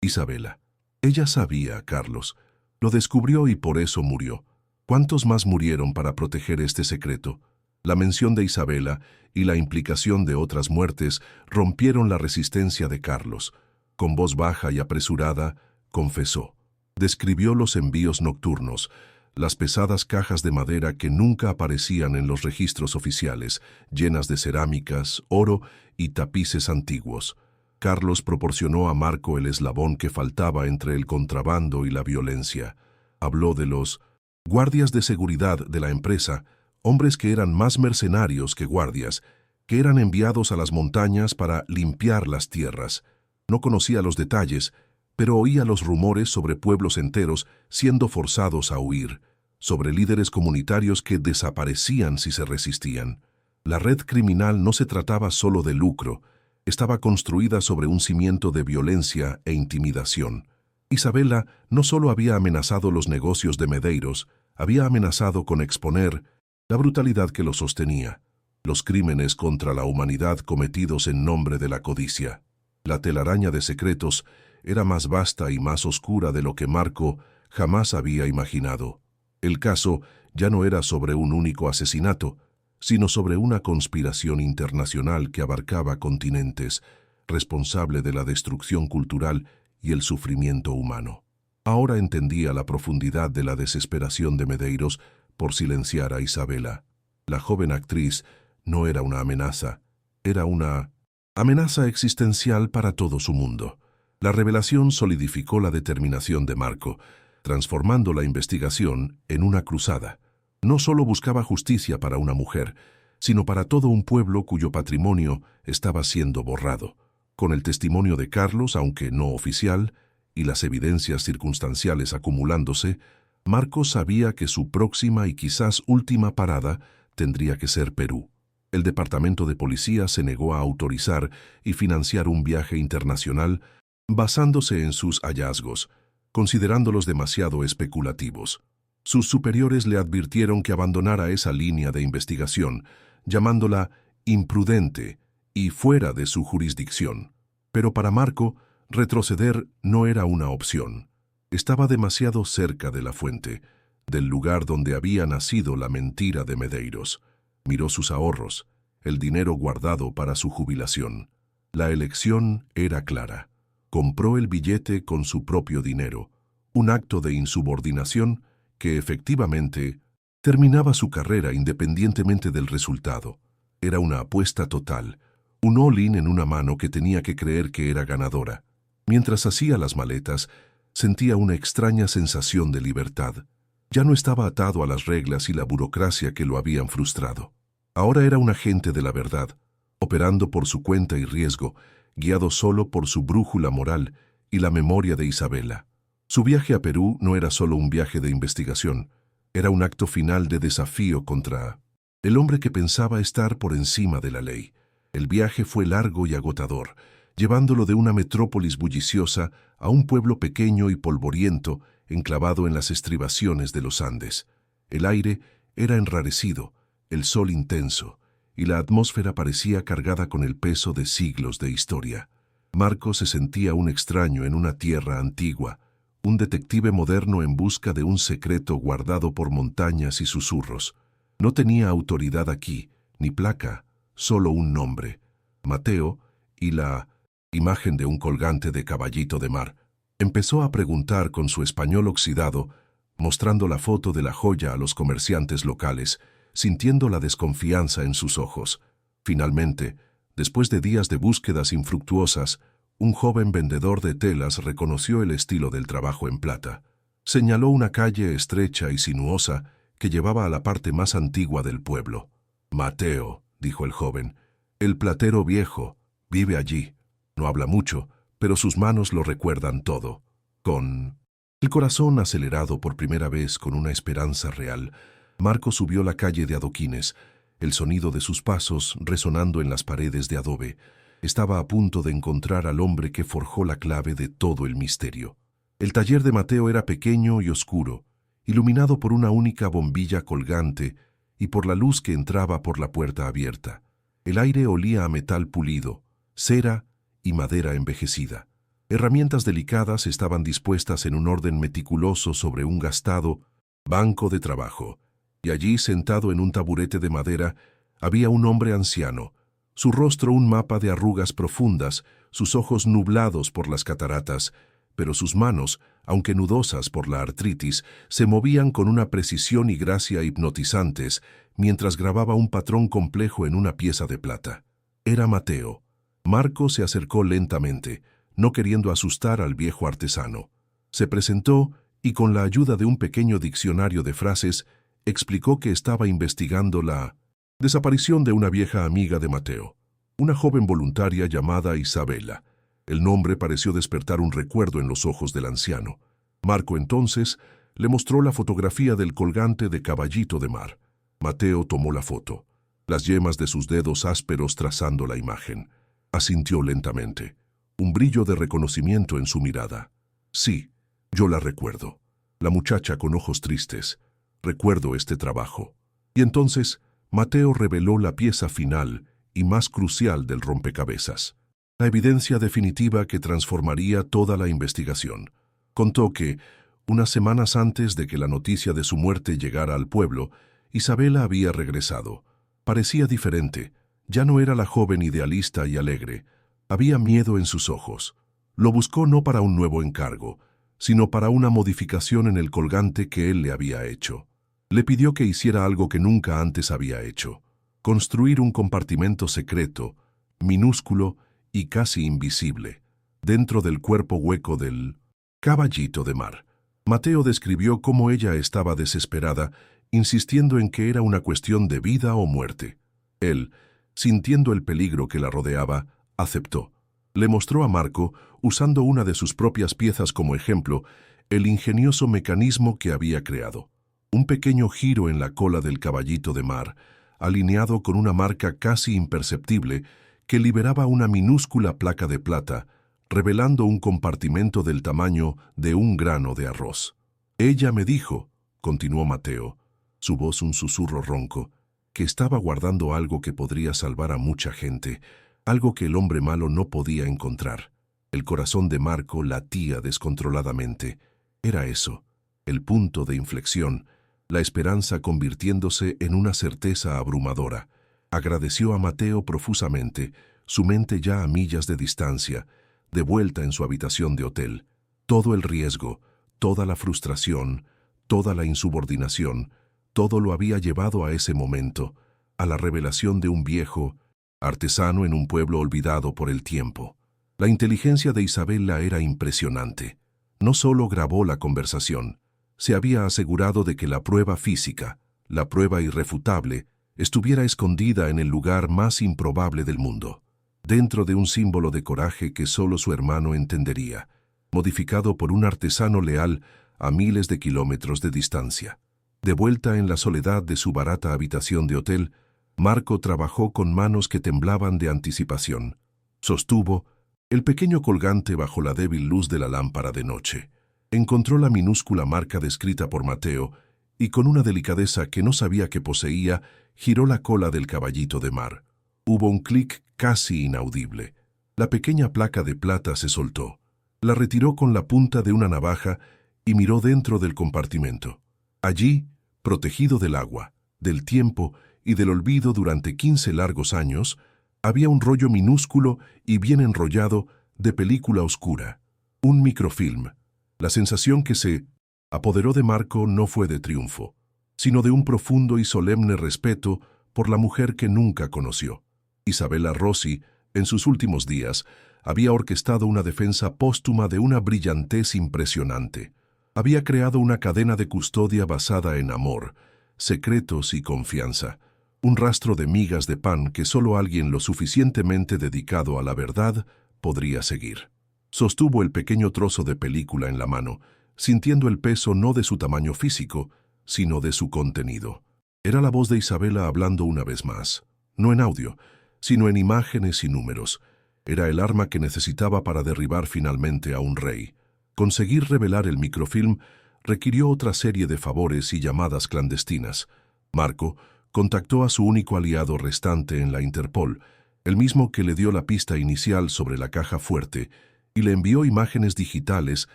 Isabela. Ella sabía, Carlos. Lo descubrió y por eso murió. ¿Cuántos más murieron para proteger este secreto? La mención de Isabela y la implicación de otras muertes rompieron la resistencia de Carlos. Con voz baja y apresurada, confesó. Describió los envíos nocturnos, las pesadas cajas de madera que nunca aparecían en los registros oficiales, llenas de cerámicas, oro y tapices antiguos. Carlos proporcionó a Marco el eslabón que faltaba entre el contrabando y la violencia. Habló de los guardias de seguridad de la empresa, hombres que eran más mercenarios que guardias, que eran enviados a las montañas para limpiar las tierras. No conocía los detalles, pero oía los rumores sobre pueblos enteros siendo forzados a huir, sobre líderes comunitarios que desaparecían si se resistían. La red criminal no se trataba solo de lucro, estaba construida sobre un cimiento de violencia e intimidación. Isabela no solo había amenazado los negocios de Medeiros, había amenazado con exponer la brutalidad que lo sostenía, los crímenes contra la humanidad cometidos en nombre de la codicia. La telaraña de secretos era más vasta y más oscura de lo que Marco jamás había imaginado. El caso ya no era sobre un único asesinato, sino sobre una conspiración internacional que abarcaba continentes, responsable de la destrucción cultural y el sufrimiento humano. Ahora entendía la profundidad de la desesperación de Medeiros por silenciar a Isabela. La joven actriz no era una amenaza, era una amenaza existencial para todo su mundo. La revelación solidificó la determinación de Marco, transformando la investigación en una cruzada. No solo buscaba justicia para una mujer, sino para todo un pueblo cuyo patrimonio estaba siendo borrado. Con el testimonio de Carlos, aunque no oficial, y las evidencias circunstanciales acumulándose, Marco sabía que su próxima y quizás última parada tendría que ser Perú. El departamento de policía se negó a autorizar y financiar un viaje internacional basándose en sus hallazgos, considerándolos demasiado especulativos. Sus superiores le advirtieron que abandonara esa línea de investigación, llamándola imprudente y fuera de su jurisdicción. Pero para Marco, retroceder no era una opción. Estaba demasiado cerca de la fuente, del lugar donde había nacido la mentira de Medeiros. Miró sus ahorros, el dinero guardado para su jubilación. La elección era clara. Compró el billete con su propio dinero, un acto de insubordinación que efectivamente terminaba su carrera independientemente del resultado. Era una apuesta total, un all-in en una mano que tenía que creer que era ganadora. Mientras hacía las maletas, sentía una extraña sensación de libertad. Ya no estaba atado a las reglas y la burocracia que lo habían frustrado. Ahora era un agente de la verdad, operando por su cuenta y riesgo, guiado solo por su brújula moral y la memoria de Isabela. Su viaje a Perú no era solo un viaje de investigación, era un acto final de desafío contra el hombre que pensaba estar por encima de la ley. El viaje fue largo y agotador, llevándolo de una metrópolis bulliciosa a un pueblo pequeño y polvoriento enclavado en las estribaciones de los Andes. El aire era enrarecido, el sol intenso, y la atmósfera parecía cargada con el peso de siglos de historia. Marco se sentía un extraño en una tierra antigua, un detective moderno en busca de un secreto guardado por montañas y susurros. No tenía autoridad aquí, ni placa, solo un nombre, Mateo, y la imagen de un colgante de caballito de mar. Empezó a preguntar con su español oxidado, mostrando la foto de la joya a los comerciantes locales, sintiendo la desconfianza en sus ojos. Finalmente, después de días de búsquedas infructuosas, un joven vendedor de telas reconoció el estilo del trabajo en plata. Señaló una calle estrecha y sinuosa que llevaba a la parte más antigua del pueblo. «Mateo», dijo el joven, «el platero viejo, vive allí. No habla mucho, pero sus manos lo recuerdan todo». Con el corazón acelerado por primera vez con una esperanza real, Marco subió la calle de adoquines, el sonido de sus pasos resonando en las paredes de adobe. Estaba a punto de encontrar al hombre que forjó la clave de todo el misterio. El taller de Mateo era pequeño y oscuro, iluminado por una única bombilla colgante y por la luz que entraba por la puerta abierta. El aire olía a metal pulido, cera y madera envejecida. Herramientas delicadas estaban dispuestas en un orden meticuloso sobre un gastado banco de trabajo, y allí, sentado en un taburete de madera, había un hombre anciano, su rostro un mapa de arrugas profundas, sus ojos nublados por las cataratas, pero sus manos, aunque nudosas por la artritis, se movían con una precisión y gracia hipnotizantes mientras grababa un patrón complejo en una pieza de plata. Era Mateo. Marco se acercó lentamente, no queriendo asustar al viejo artesano. Se presentó y, con la ayuda de un pequeño diccionario de frases, explicó que estaba investigando la desaparición de una vieja amiga de Mateo, una joven voluntaria llamada Isabela. El nombre pareció despertar un recuerdo en los ojos del anciano. Marco entonces le mostró la fotografía del colgante de caballito de mar. Mateo tomó la foto, las yemas de sus dedos ásperos trazando la imagen. Asintió lentamente, un brillo de reconocimiento en su mirada. «Sí, yo la recuerdo. La muchacha con ojos tristes. Recuerdo este trabajo». Y entonces Mateo reveló la pieza final y más crucial del rompecabezas, la evidencia definitiva que transformaría toda la investigación. Contó que, unas semanas antes de que la noticia de su muerte llegara al pueblo, Isabela había regresado. Parecía diferente. Ya no era la joven idealista y alegre. Había miedo en sus ojos. Lo buscó no para un nuevo encargo, sino para una modificación en el colgante que él le había hecho. Le pidió que hiciera algo que nunca antes había hecho: construir un compartimento secreto, minúsculo y casi invisible, dentro del cuerpo hueco del caballito de mar. Mateo describió cómo ella estaba desesperada, insistiendo en que era una cuestión de vida o muerte. Él, sintiendo el peligro que la rodeaba, aceptó. Le mostró a Marco, usando una de sus propias piezas como ejemplo, el ingenioso mecanismo que había creado. Un pequeño giro en la cola del caballito de mar, alineado con una marca casi imperceptible que liberaba una minúscula placa de plata, revelando un compartimento del tamaño de un grano de arroz. «Ella me dijo», continuó Mateo, su voz un susurro ronco, «que estaba guardando algo que podría salvar a mucha gente, algo que el hombre malo no podía encontrar». El corazón de Marco latía descontroladamente. Era eso, el punto de inflexión, la esperanza convirtiéndose en una certeza abrumadora. Agradeció a Mateo profusamente, su mente ya a millas de distancia, de vuelta en su habitación de hotel. Todo el riesgo, toda la frustración, toda la insubordinación, todo lo había llevado a ese momento, a la revelación de un viejo artesano en un pueblo olvidado por el tiempo. La inteligencia de Isabela era impresionante. No solo grabó la conversación, se había asegurado de que la prueba física, la prueba irrefutable, estuviera escondida en el lugar más improbable del mundo, dentro de un símbolo de coraje que solo su hermano entendería, modificado por un artesano leal a miles de kilómetros de distancia. De vuelta en la soledad de su barata habitación de hotel, Marco trabajó con manos que temblaban de anticipación. Sostuvo el pequeño colgante bajo la débil luz de la lámpara de noche. Encontró la minúscula marca descrita por Mateo y con una delicadeza que no sabía que poseía, giró la cola del caballito de mar. Hubo un clic casi inaudible. La pequeña placa de plata se soltó. La retiró con la punta de una navaja y miró dentro del compartimento. Allí, protegido del agua, del tiempo y del olvido durante 15 largos años, había un rollo minúsculo y bien enrollado de película oscura, un microfilm. La sensación que se apoderó de Marco no fue de triunfo, sino de un profundo y solemne respeto por la mujer que nunca conoció. Isabela Rossi, en sus últimos días, había orquestado una defensa póstuma de una brillantez impresionante. Había creado una cadena de custodia basada en amor, secretos y confianza, un rastro de migas de pan que solo alguien lo suficientemente dedicado a la verdad podría seguir. Sostuvo el pequeño trozo de película en la mano, sintiendo el peso no de su tamaño físico, sino de su contenido. Era la voz de Isabela hablando una vez más, no en audio, sino en imágenes y números. Era el arma que necesitaba para derribar finalmente a un rey. Conseguir revelar el microfilm requirió otra serie de favores y llamadas clandestinas. Marco contactó a su único aliado restante en la Interpol, el mismo que le dio la pista inicial sobre la caja fuerte, y le envió imágenes digitales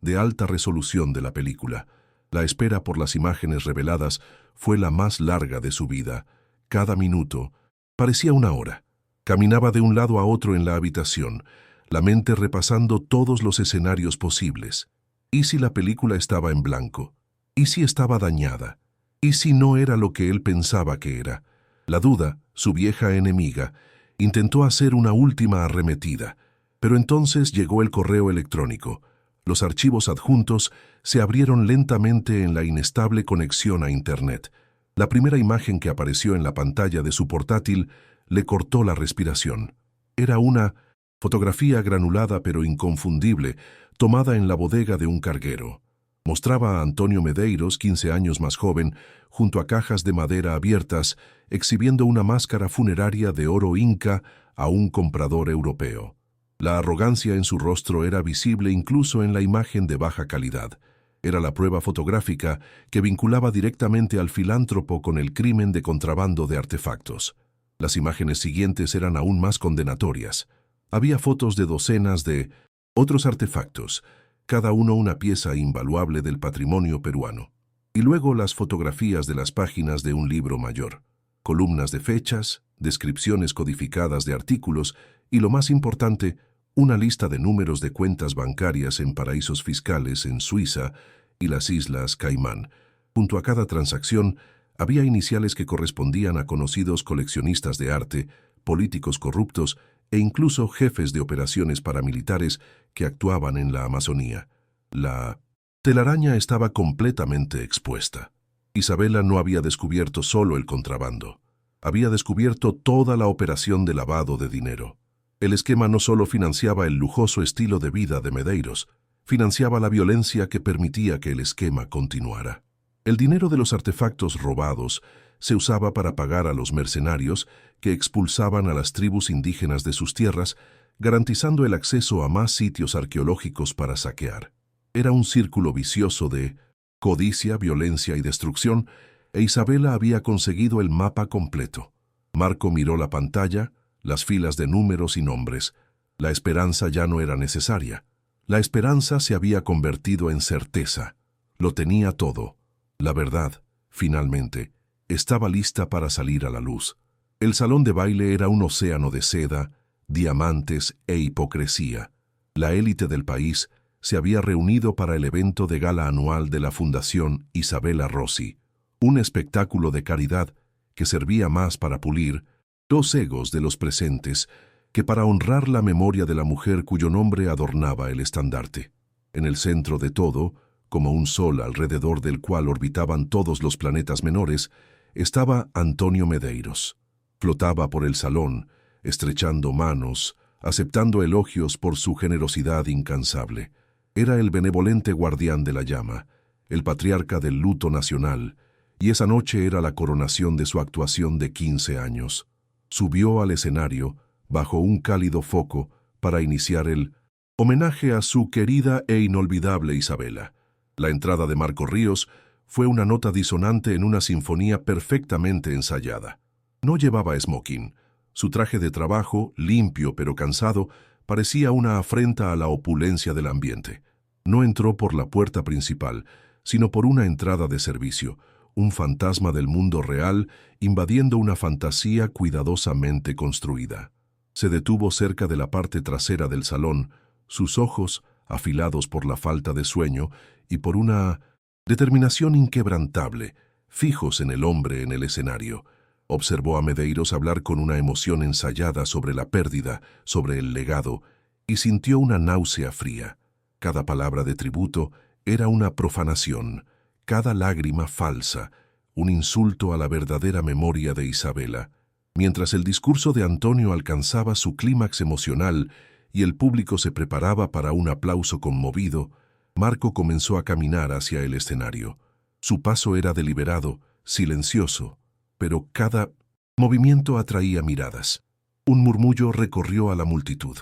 de alta resolución de la película. La espera por las imágenes reveladas fue la más larga de su vida. Cada minuto parecía una hora. Caminaba de un lado a otro en la habitación, la mente repasando todos los escenarios posibles. ¿Y si la película estaba en blanco? ¿Y si estaba dañada? ¿Y si no era lo que él pensaba que era? La duda, su vieja enemiga, intentó hacer una última arremetida, pero entonces llegó el correo electrónico. Los archivos adjuntos se abrieron lentamente en la inestable conexión a Internet. La primera imagen que apareció en la pantalla de su portátil le cortó la respiración. Era una fotografía granulada pero inconfundible, tomada en la bodega de un carguero. Mostraba a Antonio Medeiros, 15 años más joven, junto a cajas de madera abiertas, exhibiendo una máscara funeraria de oro inca a un comprador europeo. La arrogancia en su rostro era visible incluso en la imagen de baja calidad. Era la prueba fotográfica que vinculaba directamente al filántropo con el crimen de contrabando de artefactos. Las imágenes siguientes eran aún más condenatorias. Había fotos de docenas de otros artefactos, cada uno una pieza invaluable del patrimonio peruano. Y luego las fotografías de las páginas de un libro mayor. Columnas de fechas, descripciones codificadas de artículos y, lo más importante, una lista de números de cuentas bancarias en paraísos fiscales en Suiza y las Islas Caimán. Junto a cada transacción, había iniciales que correspondían a conocidos coleccionistas de arte, políticos corruptos e incluso jefes de operaciones paramilitares que actuaban en la Amazonía. La telaraña estaba completamente expuesta. Isabela no había descubierto solo el contrabando. Había descubierto toda la operación de lavado de dinero. El esquema no solo financiaba el lujoso estilo de vida de Medeiros, financiaba la violencia que permitía que el esquema continuara. El dinero de los artefactos robados se usaba para pagar a los mercenarios que expulsaban a las tribus indígenas de sus tierras, garantizando el acceso a más sitios arqueológicos para saquear. Era un círculo vicioso de codicia, violencia y destrucción, e Isabela había conseguido el mapa completo. Marco miró la pantalla, las filas de números y nombres. La esperanza ya no era necesaria. La esperanza se había convertido en certeza. Lo tenía todo. La verdad, finalmente, estaba lista para salir a la luz. El salón de baile era un océano de seda, diamantes e hipocresía. La élite del país se había reunido para el evento de gala anual de la Fundación Isabela Rossi, un espectáculo de caridad que servía más para pulir Los egos de los presentes, que para honrar la memoria de la mujer cuyo nombre adornaba el estandarte. En el centro de todo, como un sol alrededor del cual orbitaban todos los planetas menores, estaba Antonio Medeiros. Flotaba por el salón, estrechando manos, aceptando elogios por su generosidad incansable. Era el benevolente guardián de la llama, el patriarca del luto nacional, y esa noche era la coronación de su actuación de 15 años. Subió al escenario, bajo un cálido foco, para iniciar el homenaje a su querida e inolvidable Isabela. La entrada de Marco Ríos fue una nota disonante en una sinfonía perfectamente ensayada. No llevaba smoking. Su traje de trabajo, limpio pero cansado, parecía una afrenta a la opulencia del ambiente. No entró por la puerta principal, sino por una entrada de servicio, un fantasma del mundo real invadiendo una fantasía cuidadosamente construida. Se detuvo cerca de la parte trasera del salón, sus ojos, afilados por la falta de sueño y por una determinación inquebrantable, fijos en el hombre en el escenario. Observó a Medeiros hablar con una emoción ensayada sobre la pérdida, sobre el legado, y sintió una náusea fría. Cada palabra de tributo era una profanación, cada lágrima falsa, un insulto a la verdadera memoria de Isabela. Mientras el discurso de Antonio alcanzaba su clímax emocional y el público se preparaba para un aplauso conmovido, Marco comenzó a caminar hacia el escenario. Su paso era deliberado, silencioso, pero cada movimiento atraía miradas. Un murmullo recorrió a la multitud.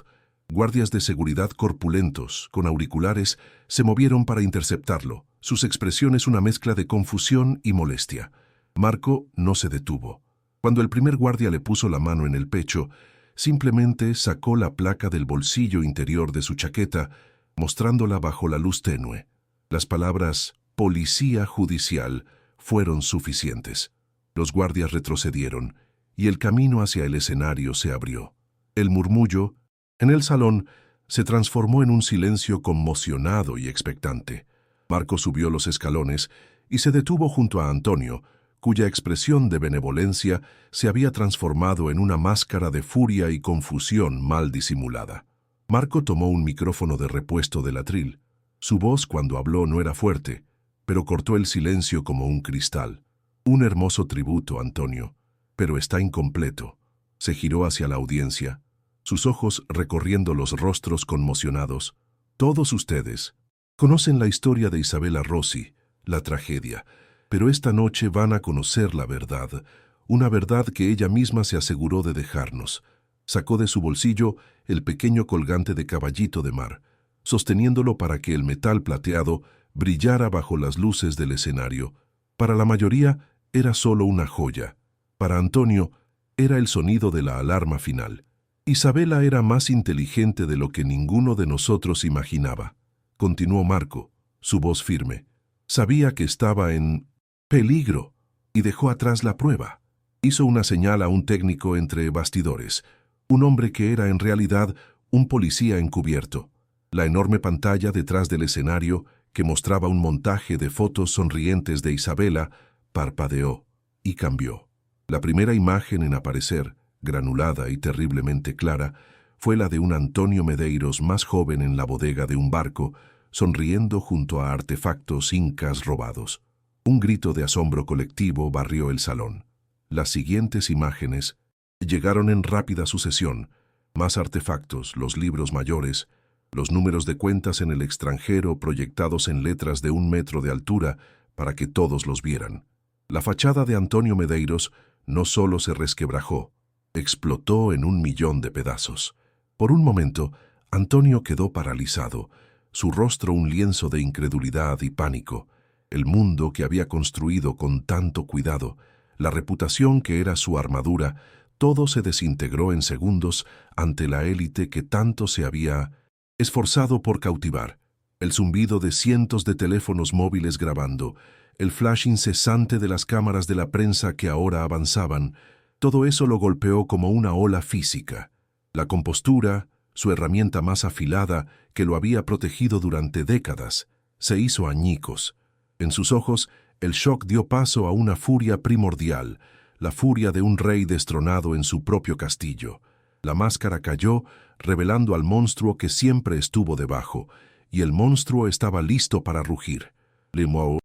Guardias de seguridad corpulentos, con auriculares, se movieron para interceptarlo, sus expresiones una mezcla de confusión y molestia. Marco no se detuvo. Cuando el primer guardia le puso la mano en el pecho, simplemente sacó la placa del bolsillo interior de su chaqueta, mostrándola bajo la luz tenue. Las palabras «policía judicial» fueron suficientes. Los guardias retrocedieron, y el camino hacia el escenario se abrió. El murmullo, en el salón, se transformó en un silencio conmocionado y expectante. Marco subió los escalones y se detuvo junto a Antonio, cuya expresión de benevolencia se había transformado en una máscara de furia y confusión mal disimulada. Marco tomó un micrófono de repuesto del atril. Su voz cuando habló no era fuerte, pero cortó el silencio como un cristal. Un hermoso tributo, Antonio, pero está incompleto. Se giró hacia la audiencia, sus ojos recorriendo los rostros conmocionados. Todos ustedes conocen la historia de Isabela Rossi, la tragedia, pero esta noche van a conocer la verdad, una verdad que ella misma se aseguró de dejarnos. Sacó de su bolsillo el pequeño colgante de caballito de mar, sosteniéndolo para que el metal plateado brillara bajo las luces del escenario. Para la mayoría era solo una joya. Para Antonio era el sonido de la alarma final. Isabela era más inteligente de lo que ninguno de nosotros imaginaba. Continuó Marco, su voz firme. Sabía que estaba en peligro y dejó atrás la prueba. Hizo una señal a un técnico entre bastidores, un hombre que era en realidad un policía encubierto. La enorme pantalla detrás del escenario, que mostraba un montaje de fotos sonrientes de Isabela, parpadeó y cambió. La primera imagen en aparecer, granulada y terriblemente clara, fue la de un Antonio Medeiros más joven en la bodega de un barco, sonriendo junto a artefactos incas robados. Un grito de asombro colectivo barrió el salón. Las siguientes imágenes llegaron en rápida sucesión. Más artefactos, los libros mayores, los números de cuentas en el extranjero proyectados en letras de 1 metro de altura para que todos los vieran. La fachada de Antonio Medeiros no solo se resquebrajó, explotó en 1.000.000 de pedazos. Por un momento, Antonio quedó paralizado, su rostro un lienzo de incredulidad y pánico. El mundo que había construido con tanto cuidado, la reputación que era su armadura, todo se desintegró en segundos ante la élite que tanto se había esforzado por cautivar. El zumbido de cientos de teléfonos móviles grabando, el flash incesante de las cámaras de la prensa que ahora avanzaban, todo eso lo golpeó como una ola física. La compostura, su herramienta más afilada que lo había protegido durante décadas, se hizo añicos. En sus ojos, el shock dio paso a una furia primordial. la furia de un rey destronado en su propio castillo. La máscara cayó, revelando al monstruo que siempre estuvo debajo, y el monstruo estaba listo para rugir. Limoux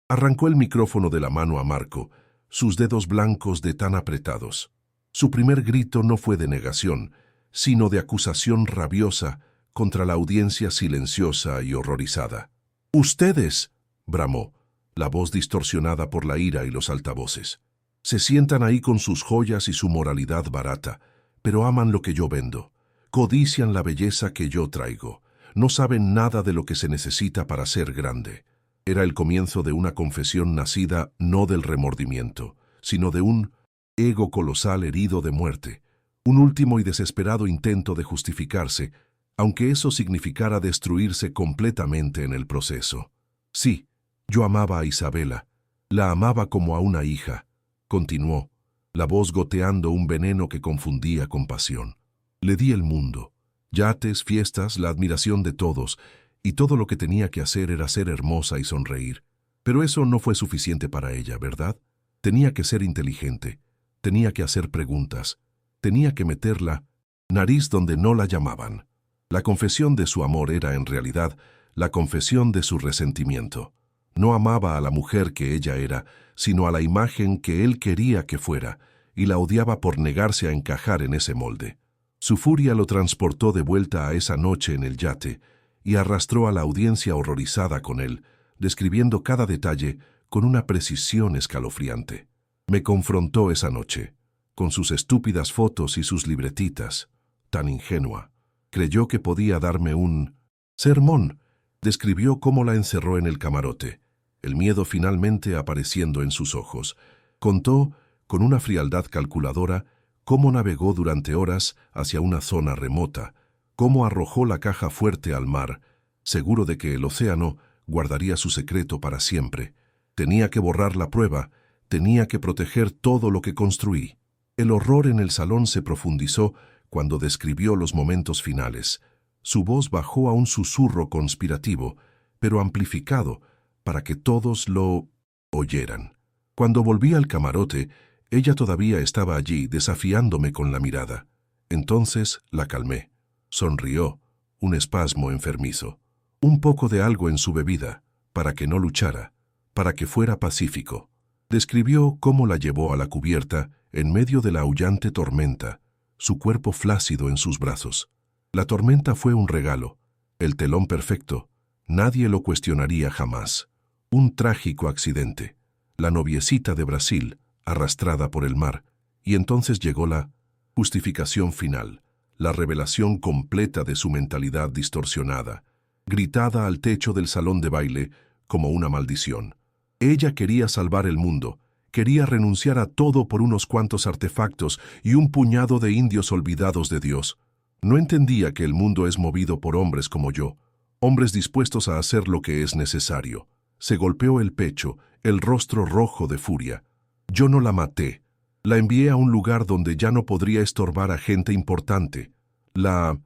arrancó el micrófono de la mano a Marco, sus dedos blancos de tan apretados. Su primer grito no fue de negación, sino de acusación rabiosa contra la audiencia silenciosa y horrorizada. «¡Ustedes!», bramó, la voz distorsionada por la ira y los altavoces. «Se sientan ahí con sus joyas y su moralidad barata, pero aman lo que yo vendo. Codician la belleza que yo traigo. No saben nada de lo que se necesita para ser grande». Era el comienzo de una confesión nacida no del remordimiento, sino de un ego colosal herido de muerte, un último y desesperado intento de justificarse, aunque eso significara destruirse completamente en el proceso. «Sí, yo amaba a Isabela, la amaba como a una hija», continuó, la voz goteando un veneno que confundía con pasión. «Le di el mundo, yates, fiestas, la admiración de todos, y todo lo que tenía que hacer era ser hermosa y sonreír. Pero eso no fue suficiente para ella, ¿verdad? Tenía que ser inteligente, tenía que hacer preguntas, tenía que meter la nariz donde no la llamaban». La confesión de su amor era, en realidad, la confesión de su resentimiento. No amaba a la mujer que ella era, sino a la imagen que él quería que fuera, y la odiaba por negarse a encajar en ese molde. Su furia lo transportó de vuelta a esa noche en el yate, y arrastró a la audiencia horrorizada con él, describiendo cada detalle con una precisión escalofriante. Me confrontó esa noche, con sus estúpidas fotos y sus libretitas, tan ingenua. Creyó que podía darme un sermón. Describió cómo la encerró en el camarote, el miedo finalmente apareciendo en sus ojos. Contó, con una frialdad calculadora, cómo navegó durante horas hacia una zona remota, cómo arrojó la caja fuerte al mar, seguro de que el océano guardaría su secreto para siempre. Tenía que borrar la prueba, tenía que proteger todo lo que construí. El horror en el salón se profundizó cuando describió los momentos finales. Su voz bajó a un susurro conspirativo, pero amplificado, para que todos lo oyeran. Cuando volví al camarote, ella todavía estaba allí, desafiándome con la mirada. Entonces la calmé. Sonrió, un espasmo enfermizo. Un poco de algo en su bebida, para que no luchara, para que fuera pacífico. Describió cómo la llevó a la cubierta en medio de la aullante tormenta, su cuerpo flácido en sus brazos. La tormenta fue un regalo, el telón perfecto, nadie lo cuestionaría jamás. Un trágico accidente, la noviecita de Brasil, arrastrada por el mar, y entonces llegó la justificación final, la revelación completa de su mentalidad distorsionada, gritada al techo del salón de baile como una maldición. Ella quería salvar el mundo, quería renunciar a todo por unos cuantos artefactos y un puñado de indios olvidados de Dios. No entendía que el mundo es movido por hombres como yo, hombres dispuestos a hacer lo que es necesario. Se golpeó el pecho, el rostro rojo de furia. Yo no la maté. La envié a un lugar donde ya no podría estorbar a gente importante. La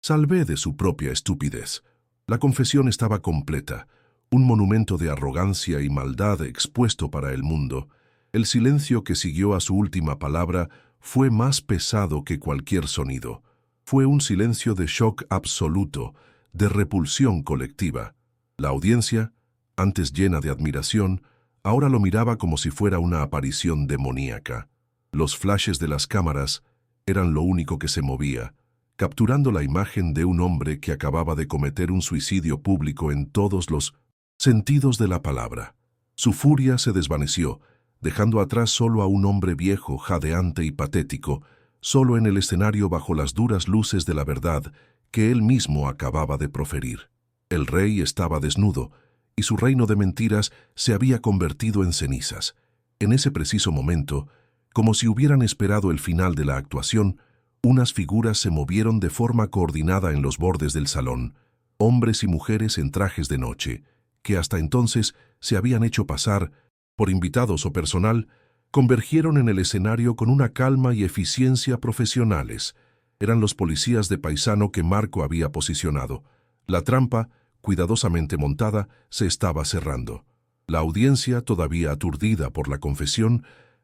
salvé de su propia estupidez. La confesión estaba completa, un monumento de arrogancia y maldad expuesto para el mundo. El silencio que siguió a su última palabra fue más pesado que cualquier sonido. Fue un silencio de shock absoluto, de repulsión colectiva. La audiencia, antes llena de admiración, ahora lo miraba como si fuera una aparición demoníaca. Los flashes de las cámaras eran lo único que se movía, capturando la imagen de un hombre que acababa de cometer un suicidio público en todos los sentidos de la palabra. Su furia se desvaneció, dejando atrás solo a un hombre viejo, jadeante y patético, solo en el escenario bajo las duras luces de la verdad que él mismo acababa de proferir. El rey estaba desnudo, y su reino de mentiras se había convertido en cenizas. En ese preciso momento, como si hubieran esperado el final de la actuación, unas figuras se movieron de forma coordinada en los bordes del salón, hombres y mujeres en trajes de noche, que hasta entonces se habían hecho pasar por invitados o personal, convergieron en el escenario con una calma y eficiencia profesionales. Eran los policías de paisano que Marco había posicionado. La trampa, cuidadosamente montada, se estaba cerrando. La audiencia, todavía aturdida por la confesión,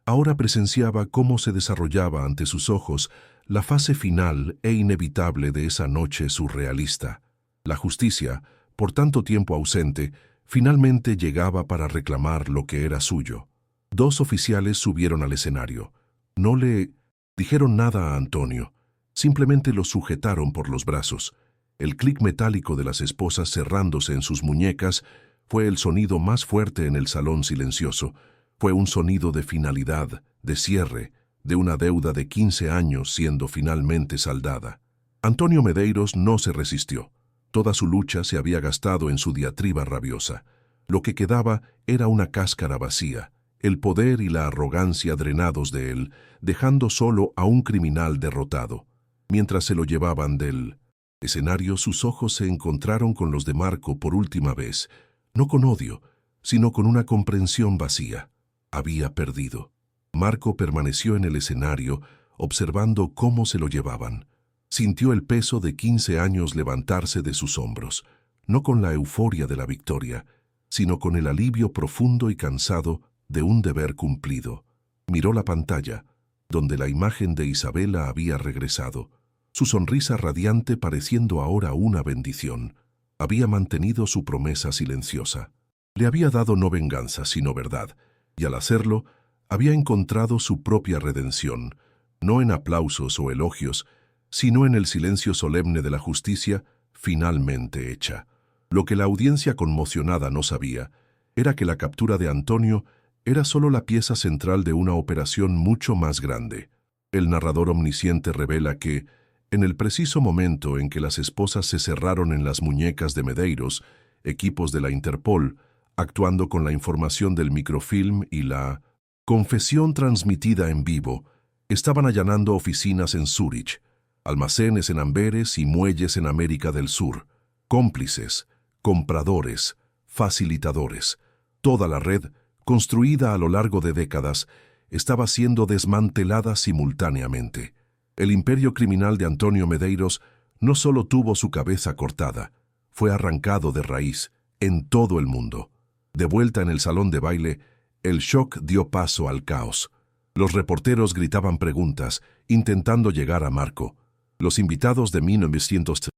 Ahora presenciaba cómo se desarrollaba ante sus ojos la fase final e inevitable de esa noche surrealista. La justicia, por tanto tiempo ausente, finalmente llegaba para reclamar lo que era suyo. Dos oficiales subieron al escenario. No le dijeron nada a Antonio, simplemente lo sujetaron por los brazos. El clic metálico de las esposas cerrándose en sus muñecas fue el sonido más fuerte en el salón silencioso. Fue un sonido de finalidad, de cierre, de una deuda de 15 años siendo finalmente saldada. Antonio Medeiros no se resistió. Toda su lucha se había gastado en su diatriba rabiosa. Lo que quedaba era una cáscara vacía, el poder y la arrogancia drenados de él, dejando solo a un criminal derrotado. Mientras se lo llevaban del escenario, sus ojos se encontraron con los de Marco por última vez, no con odio, sino con una comprensión vacía. Había perdido. Marco permaneció en el escenario, observando cómo se lo llevaban. Sintió el peso de 15 años levantarse de sus hombros, no con la euforia de la victoria, sino con el alivio profundo y cansado de un deber cumplido. Miró la pantalla, donde la imagen de Isabela había regresado, su sonrisa radiante pareciendo ahora una bendición. Había mantenido su promesa silenciosa. Le había dado no venganza, sino verdad, y al hacerlo, había encontrado su propia redención, no en aplausos o elogios, sino en el silencio solemne de la justicia finalmente hecha. Lo que la audiencia conmocionada no sabía era que la captura de Antonio era solo la pieza central de una operación mucho más grande. El narrador omnisciente revela que, en el preciso momento en que las esposas se cerraron en las muñecas de Medeiros, equipos de la Interpol, actuando con la información del microfilm y la confesión transmitida en vivo, estaban allanando oficinas en Zúrich, almacenes en Amberes y muelles en América del Sur, cómplices, compradores, facilitadores. Toda la red, construida a lo largo de décadas, estaba siendo desmantelada simultáneamente. El imperio criminal de Antonio Medeiros no solo tuvo su cabeza cortada, fue arrancado de raíz en todo el mundo. De vuelta en el salón de baile, el shock dio paso al caos. Los reporteros gritaban preguntas, intentando llegar a Marco. Los invitados de 1900,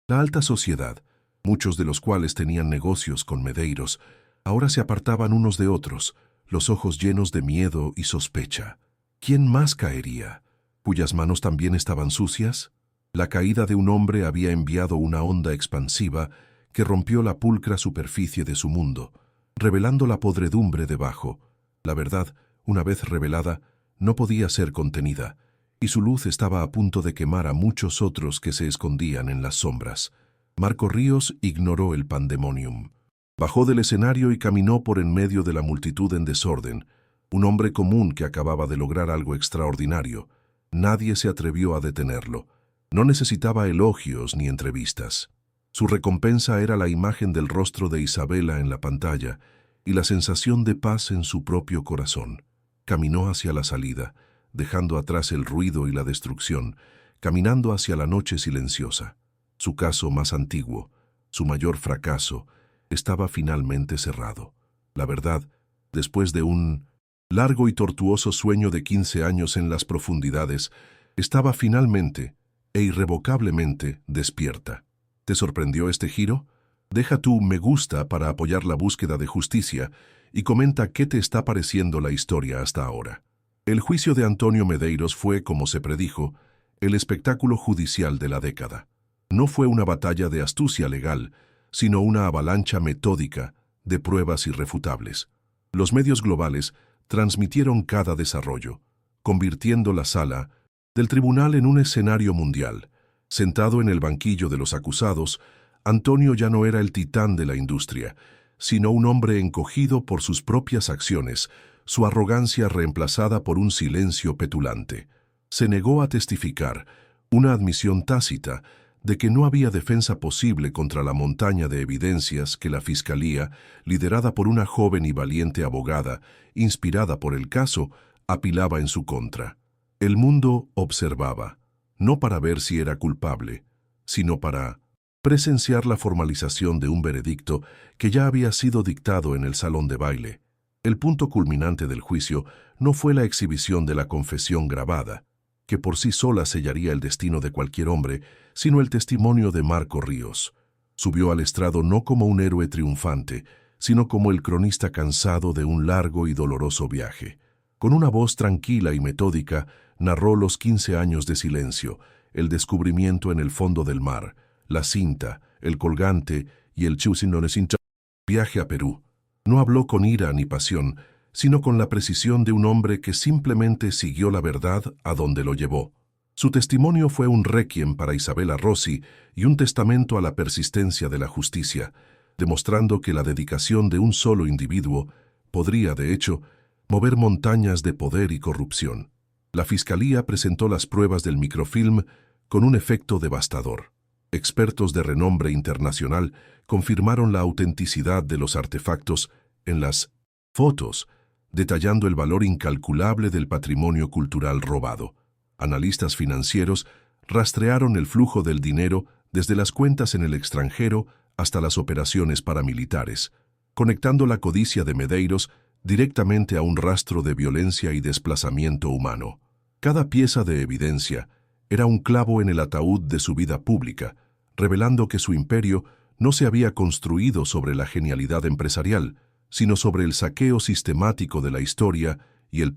la alta sociedad, muchos de los cuales tenían negocios con Medeiros, ahora se apartaban unos de otros, los ojos llenos de miedo y sospecha. ¿Quién más caería? ¿Cuyas manos también estaban sucias? La caída de un hombre había enviado una onda expansiva que rompió la pulcra superficie de su mundo, revelando la podredumbre debajo. La verdad, una vez revelada, no podía ser contenida, y su luz estaba a punto de quemar a muchos otros que se escondían en las sombras. Marco Ríos ignoró el pandemonium. Bajó del escenario y caminó por en medio de la multitud en desorden, un hombre común que acababa de lograr algo extraordinario. Nadie se atrevió a detenerlo. No necesitaba elogios ni entrevistas. Su recompensa era la imagen del rostro de Isabela en la pantalla y la sensación de paz en su propio corazón. Caminó hacia la salida, dejando atrás el ruido y la destrucción, caminando hacia la noche silenciosa. Su caso más antiguo, su mayor fracaso, estaba finalmente cerrado. La verdad, después de un largo y tortuoso sueño de 15 años en las profundidades, estaba finalmente e irrevocablemente despierta. ¿Te sorprendió este giro? Deja tu me gusta para apoyar la búsqueda de justicia y comenta qué te está pareciendo la historia hasta ahora. El juicio de Antonio Medeiros fue, como se predijo, el espectáculo judicial de la década. No fue una batalla de astucia legal, sino una avalancha metódica de pruebas irrefutables. Los medios globales transmitieron cada desarrollo, convirtiendo la sala del tribunal en un escenario mundial. Sentado en el banquillo de los acusados, Antonio ya no era el titán de la industria, sino un hombre encogido por sus propias acciones, su arrogancia reemplazada por un silencio petulante. Se negó a testificar, una admisión tácita de que no había defensa posible contra la montaña de evidencias que la Fiscalía, liderada por una joven y valiente abogada, inspirada por el caso, apilaba en su contra. El mundo observaba, no para ver si era culpable, sino para presenciar la formalización de un veredicto que ya había sido dictado en el salón de baile. El punto culminante del juicio no fue la exhibición de la confesión grabada, que por sí sola sellaría el destino de cualquier hombre, sino el testimonio de Marco Ríos. Subió al estrado no como un héroe triunfante, sino como el cronista cansado de un largo y doloroso viaje. Con una voz tranquila y metódica, narró los 15 años de silencio, el descubrimiento en el fondo del mar, la cinta, el colgante y el viaje a Perú. No habló con ira ni pasión, sino con la precisión de un hombre que simplemente siguió la verdad a donde lo llevó. Su testimonio fue un requiem para Isabela Rossi y un testamento a la persistencia de la justicia, demostrando que la dedicación de un solo individuo podría, de hecho, mover montañas de poder y corrupción. La Fiscalía presentó las pruebas del microfilm con un efecto devastador. Expertos de renombre internacional confirmaron la autenticidad de los artefactos en las fotos, detallando el valor incalculable del patrimonio cultural robado. Analistas financieros rastrearon el flujo del dinero desde las cuentas en el extranjero hasta las operaciones paramilitares, conectando la codicia de Medeiros directamente a un rastro de violencia y desplazamiento humano. Cada pieza de evidencia era un clavo en el ataúd de su vida pública, revelando que su imperio no se había construido sobre la genialidad empresarial, sino sobre el saqueo sistemático de la historia y el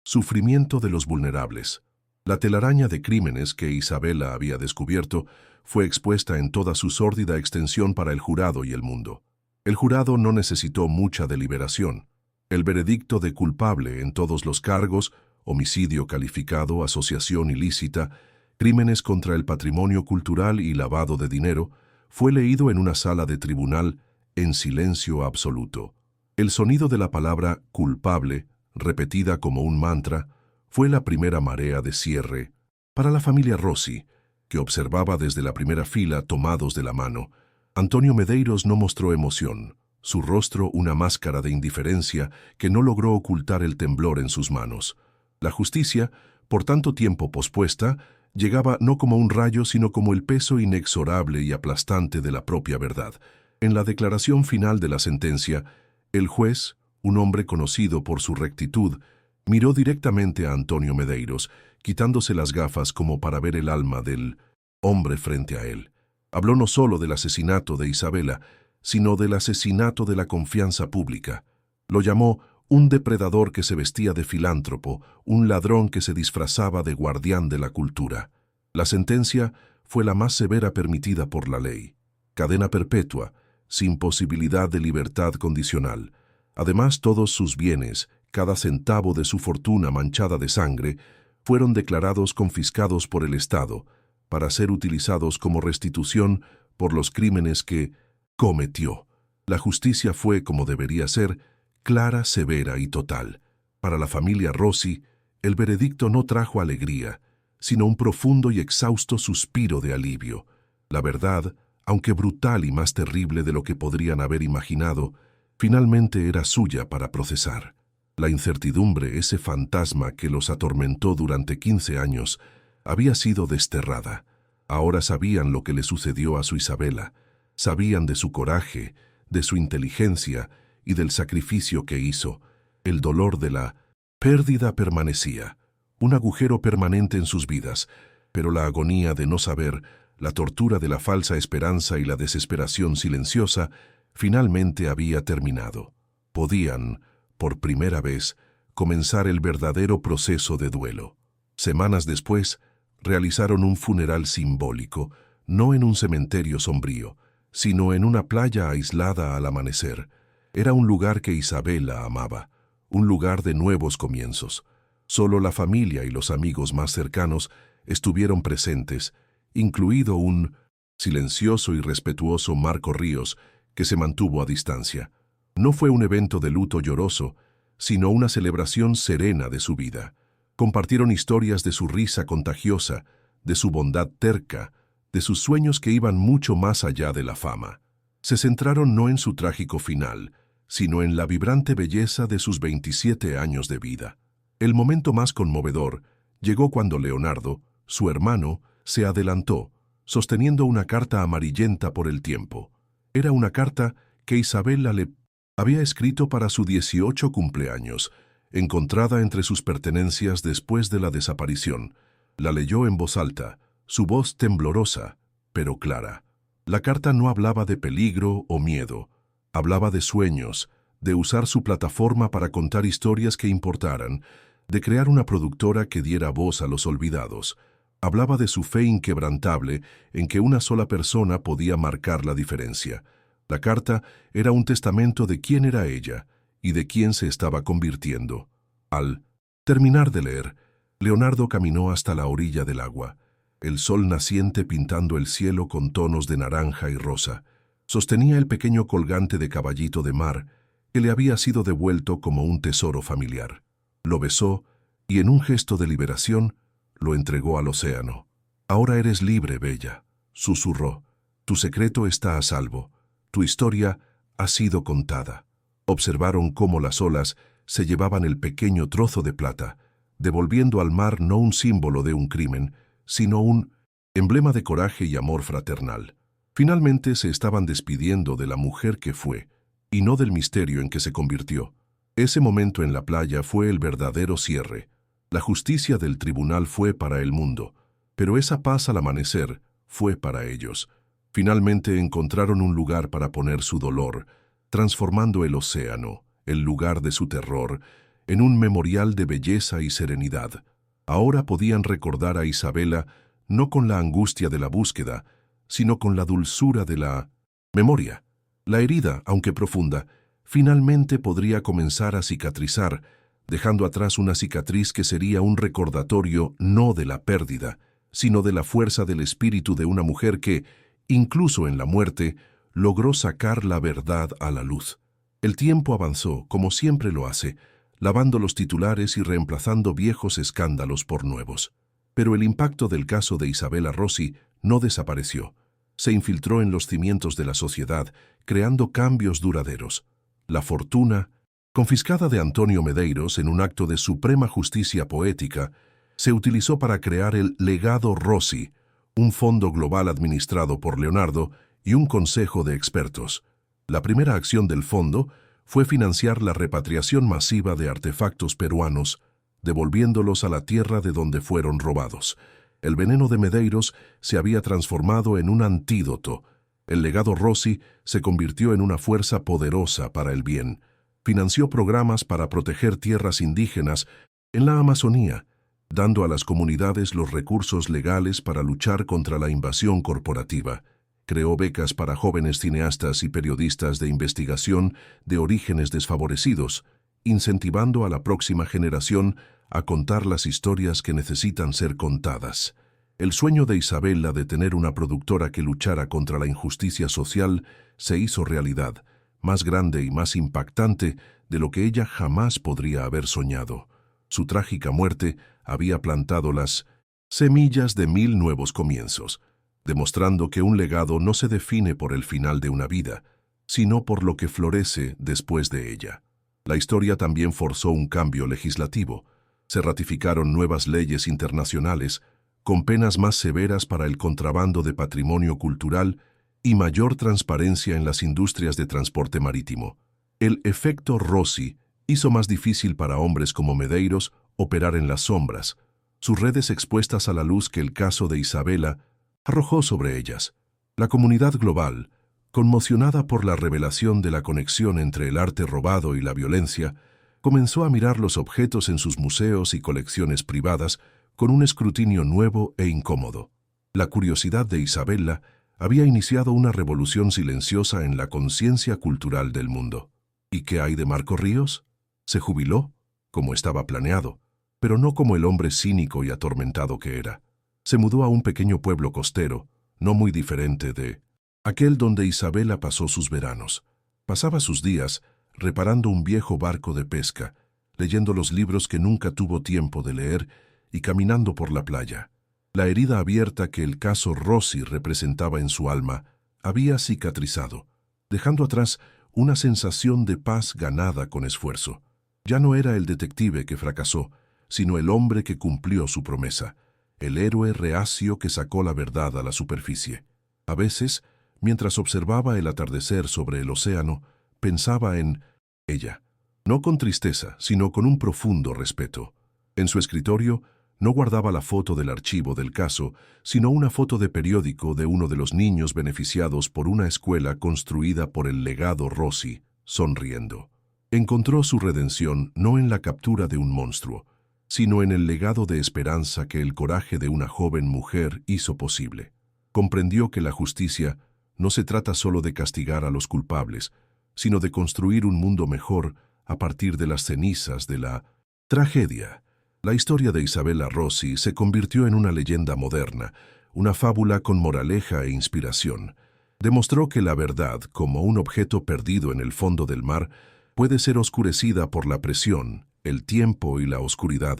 sufrimiento de los vulnerables. La telaraña de crímenes que Isabela había descubierto fue expuesta en toda su sórdida extensión para el jurado y el mundo. El jurado no necesitó mucha deliberación. El veredicto de culpable en todos los cargos, homicidio calificado, asociación ilícita, crímenes contra el patrimonio cultural y lavado de dinero, fue leído en una sala de tribunal en silencio absoluto. El sonido de la palabra culpable, repetida como un mantra, fue la primera marea de cierre para la familia Rossi, que observaba desde la primera fila tomados de la mano. Antonio Medeiros no mostró emoción, su rostro una máscara de indiferencia que no logró ocultar el temblor en sus manos. La justicia, por tanto tiempo pospuesta, llegaba no como un rayo, sino como el peso inexorable y aplastante de la propia verdad. En la declaración final de la sentencia, el juez, un hombre conocido por su rectitud, miró directamente a Antonio Medeiros, quitándose las gafas como para ver el alma del hombre frente a él. Habló no solo del asesinato de Isabela, sino del asesinato de la confianza pública. Lo llamó un depredador que se vestía de filántropo, un ladrón que se disfrazaba de guardián de la cultura. La sentencia fue la más severa permitida por la ley. Cadena perpetua, sin posibilidad de libertad condicional. Además, todos sus bienes, cada centavo de su fortuna manchada de sangre, fueron declarados confiscados por el Estado, para ser utilizados como restitución por los crímenes que cometió. La justicia fue, como debería ser, clara, severa y total. Para la familia Rossi, el veredicto no trajo alegría, sino un profundo y exhausto suspiro de alivio. La verdad, aunque brutal y más terrible de lo que podrían haber imaginado, finalmente era suya para procesar. La incertidumbre, ese fantasma que los atormentó durante 15 años, había sido desterrada. Ahora sabían lo que le sucedió a su Isabela, sabían de su coraje, de su inteligencia y del sacrificio que hizo. El dolor de la pérdida permanecía, un agujero permanente en sus vidas, pero la agonía de no saber, la tortura de la falsa esperanza y la desesperación silenciosa, finalmente había terminado. Podían, por primera vez, comenzar el verdadero proceso de duelo. Semanas después, realizaron un funeral simbólico, no en un cementerio sombrío, sino en una playa aislada al amanecer. Era un lugar que Isabela amaba, un lugar de nuevos comienzos. Solo la familia y los amigos más cercanos estuvieron presentes, incluido un silencioso y respetuoso Marco Ríos, que se mantuvo a distancia. No fue un evento de luto lloroso, sino una celebración serena de su vida. Compartieron historias de su risa contagiosa, de su bondad terca, de sus sueños que iban mucho más allá de la fama. Se centraron no en su trágico final, sino en la vibrante belleza de sus 27 años de vida. El momento más conmovedor llegó cuando Leonardo, su hermano, se adelantó, sosteniendo una carta amarillenta por el tiempo. Era una carta que Isabela le Había escrito para su 18 cumpleaños, encontrada entre sus pertenencias después de la desaparición. La leyó en voz alta, su voz temblorosa, pero clara. La carta no hablaba de peligro o miedo, hablaba de sueños, de usar su plataforma para contar historias que importaran, de crear una productora que diera voz a los olvidados. Hablaba de su fe inquebrantable en que una sola persona podía marcar la diferencia. La carta era un testamento de quién era ella y de quién se estaba convirtiendo. Al terminar de leer, Leonardo caminó hasta la orilla del agua, el sol naciente pintando el cielo con tonos de naranja y rosa. Sostenía el pequeño colgante de caballito de mar que le había sido devuelto como un tesoro familiar. Lo besó y en un gesto de liberación lo entregó al océano. «Ahora eres libre, Bella», susurró. «Tu secreto está a salvo. Tu historia ha sido contada». Observaron cómo las olas se llevaban el pequeño trozo de plata, devolviendo al mar no un símbolo de un crimen, sino un emblema de coraje y amor fraternal. Finalmente se estaban despidiendo de la mujer que fue, y no del misterio en que se convirtió. Ese momento en la playa fue el verdadero cierre. La justicia del tribunal fue para el mundo, pero esa paz al amanecer fue para ellos. Finalmente encontraron un lugar para poner su dolor, transformando el océano, el lugar de su terror, en un memorial de belleza y serenidad. Ahora podían recordar a Isabela no con la angustia de la búsqueda, sino con la dulzura de la memoria. La herida, aunque profunda, finalmente podría comenzar a cicatrizar, dejando atrás una cicatriz que sería un recordatorio no de la pérdida, sino de la fuerza del espíritu de una mujer que, incluso en la muerte, logró sacar la verdad a la luz. El tiempo avanzó, como siempre lo hace, lavando los titulares y reemplazando viejos escándalos por nuevos. Pero el impacto del caso de Isabela Rossi no desapareció. Se infiltró en los cimientos de la sociedad, creando cambios duraderos. La fortuna, confiscada de Antonio Medeiros en un acto de suprema justicia poética, se utilizó para crear el Legado Rossi, un fondo global administrado por Leonardo y un consejo de expertos. La primera acción del fondo fue financiar la repatriación masiva de artefactos peruanos, devolviéndolos a la tierra de donde fueron robados. El veneno de Medeiros se había transformado en un antídoto. El Legado Rossi se convirtió en una fuerza poderosa para el bien. Financió programas para proteger tierras indígenas en la Amazonía, dando a las comunidades los recursos legales para luchar contra la invasión corporativa. Creó becas para jóvenes cineastas y periodistas de investigación de orígenes desfavorecidos, incentivando a la próxima generación a contar las historias que necesitan ser contadas. El sueño de Isabela de tener una productora que luchara contra la injusticia social se hizo realidad, más grande y más impactante de lo que ella jamás podría haber soñado. Su trágica muerte había plantado las semillas de 1000 nuevos comienzos, demostrando que un legado no se define por el final de una vida, sino por lo que florece después de ella. La historia también forzó un cambio legislativo. Se ratificaron nuevas leyes internacionales, con penas más severas para el contrabando de patrimonio cultural y mayor transparencia en las industrias de transporte marítimo. El efecto Rossi hizo más difícil para hombres como Medeiros operar en las sombras, sus redes expuestas a la luz que el caso de Isabela arrojó sobre ellas. La comunidad global, conmocionada por la revelación de la conexión entre el arte robado y la violencia, comenzó a mirar los objetos en sus museos y colecciones privadas con un escrutinio nuevo e incómodo. La curiosidad de Isabela había iniciado una revolución silenciosa en la conciencia cultural del mundo. ¿Y qué hay de Marco Ríos? Se jubiló, como estaba planeado, pero no como el hombre cínico y atormentado que era. Se mudó a un pequeño pueblo costero, no muy diferente de aquel donde Isabela pasó sus veranos. Pasaba sus días reparando un viejo barco de pesca, leyendo los libros que nunca tuvo tiempo de leer y caminando por la playa. La herida abierta que el caso Rossi representaba en su alma había cicatrizado, dejando atrás una sensación de paz ganada con esfuerzo. Ya no era el detective que fracasó, sino el hombre que cumplió su promesa, el héroe reacio que sacó la verdad a la superficie. A veces, mientras observaba el atardecer sobre el océano, pensaba en ella, no con tristeza, sino con un profundo respeto. En su escritorio no guardaba la foto del archivo del caso, sino una foto de periódico de uno de los niños beneficiados por una escuela construida por el legado Rossi, sonriendo. Encontró su redención no en la captura de un monstruo, sino en el legado de esperanza que el coraje de una joven mujer hizo posible. Comprendió que la justicia no se trata solo de castigar a los culpables, sino de construir un mundo mejor a partir de las cenizas de la tragedia. La historia de Isabella Rossi se convirtió en una leyenda moderna, una fábula con moraleja e inspiración. Demostró que la verdad, como un objeto perdido en el fondo del mar, puede ser oscurecida por la presión, el tiempo y la oscuridad,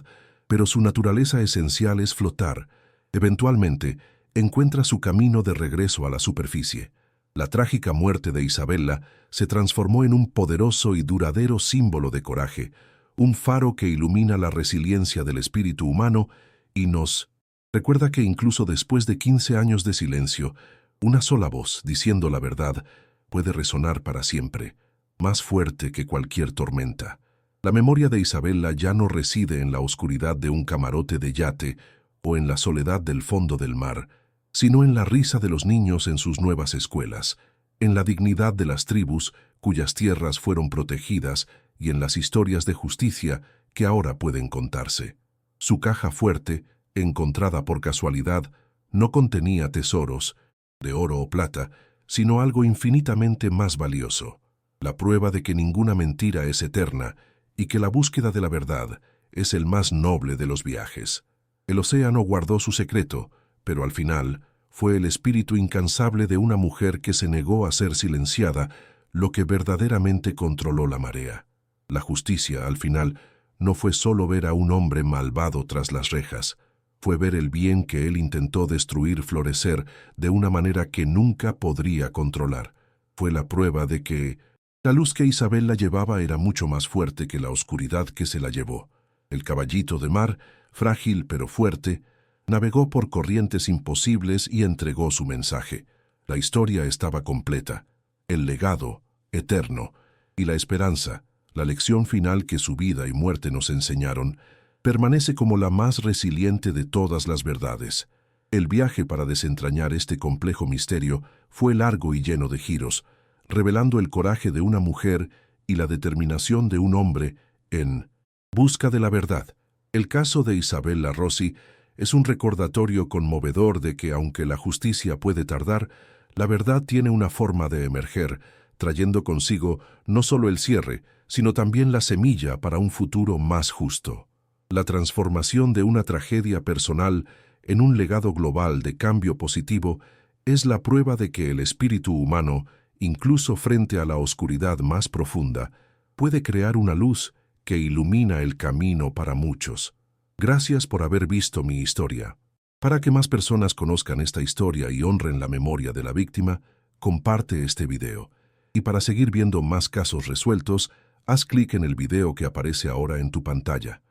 pero su naturaleza esencial es flotar. Eventualmente, encuentra su camino de regreso a la superficie. La trágica muerte de Isabella se transformó en un poderoso y duradero símbolo de coraje, un faro que ilumina la resiliencia del espíritu humano y nos recuerda que incluso después de 15 años de silencio, una sola voz diciendo la verdad puede resonar para siempre, más fuerte que cualquier tormenta. La memoria de Isabella ya no reside en la oscuridad de un camarote de yate o en la soledad del fondo del mar, sino en la risa de los niños en sus nuevas escuelas, en la dignidad de las tribus cuyas tierras fueron protegidas y en las historias de justicia que ahora pueden contarse. Su caja fuerte, encontrada por casualidad, no contenía tesoros, de oro o plata, sino algo infinitamente más valioso, la prueba de que ninguna mentira es eterna y que la búsqueda de la verdad es el más noble de los viajes. El océano guardó su secreto, pero al final fue el espíritu incansable de una mujer que se negó a ser silenciada lo que verdaderamente controló la marea. La justicia, al final, no fue solo ver a un hombre malvado tras las rejas, fue ver el bien que él intentó destruir florecer de una manera que nunca podría controlar. Fue la prueba de que la luz que Isabella llevaba era mucho más fuerte que la oscuridad que se la llevó. El caballito de mar, frágil pero fuerte, navegó por corrientes imposibles y entregó su mensaje. La historia estaba completa, el legado, eterno, y la esperanza, la lección final que su vida y muerte nos enseñaron, permanece como la más resiliente de todas las verdades. El viaje para desentrañar este complejo misterio fue largo y lleno de giros, revelando el coraje de una mujer y la determinación de un hombre en busca de la verdad. El caso de Isabella Rossi es un recordatorio conmovedor de que, aunque la justicia puede tardar, la verdad tiene una forma de emerger, trayendo consigo no solo el cierre, sino también la semilla para un futuro más justo. La transformación de una tragedia personal en un legado global de cambio positivo es la prueba de que el espíritu humano, incluso frente a la oscuridad más profunda, puede crear una luz que ilumina el camino para muchos. Gracias por haber visto mi historia. Para que más personas conozcan esta historia y honren la memoria de la víctima, comparte este video. Y para seguir viendo más casos resueltos, haz clic en el video que aparece ahora en tu pantalla.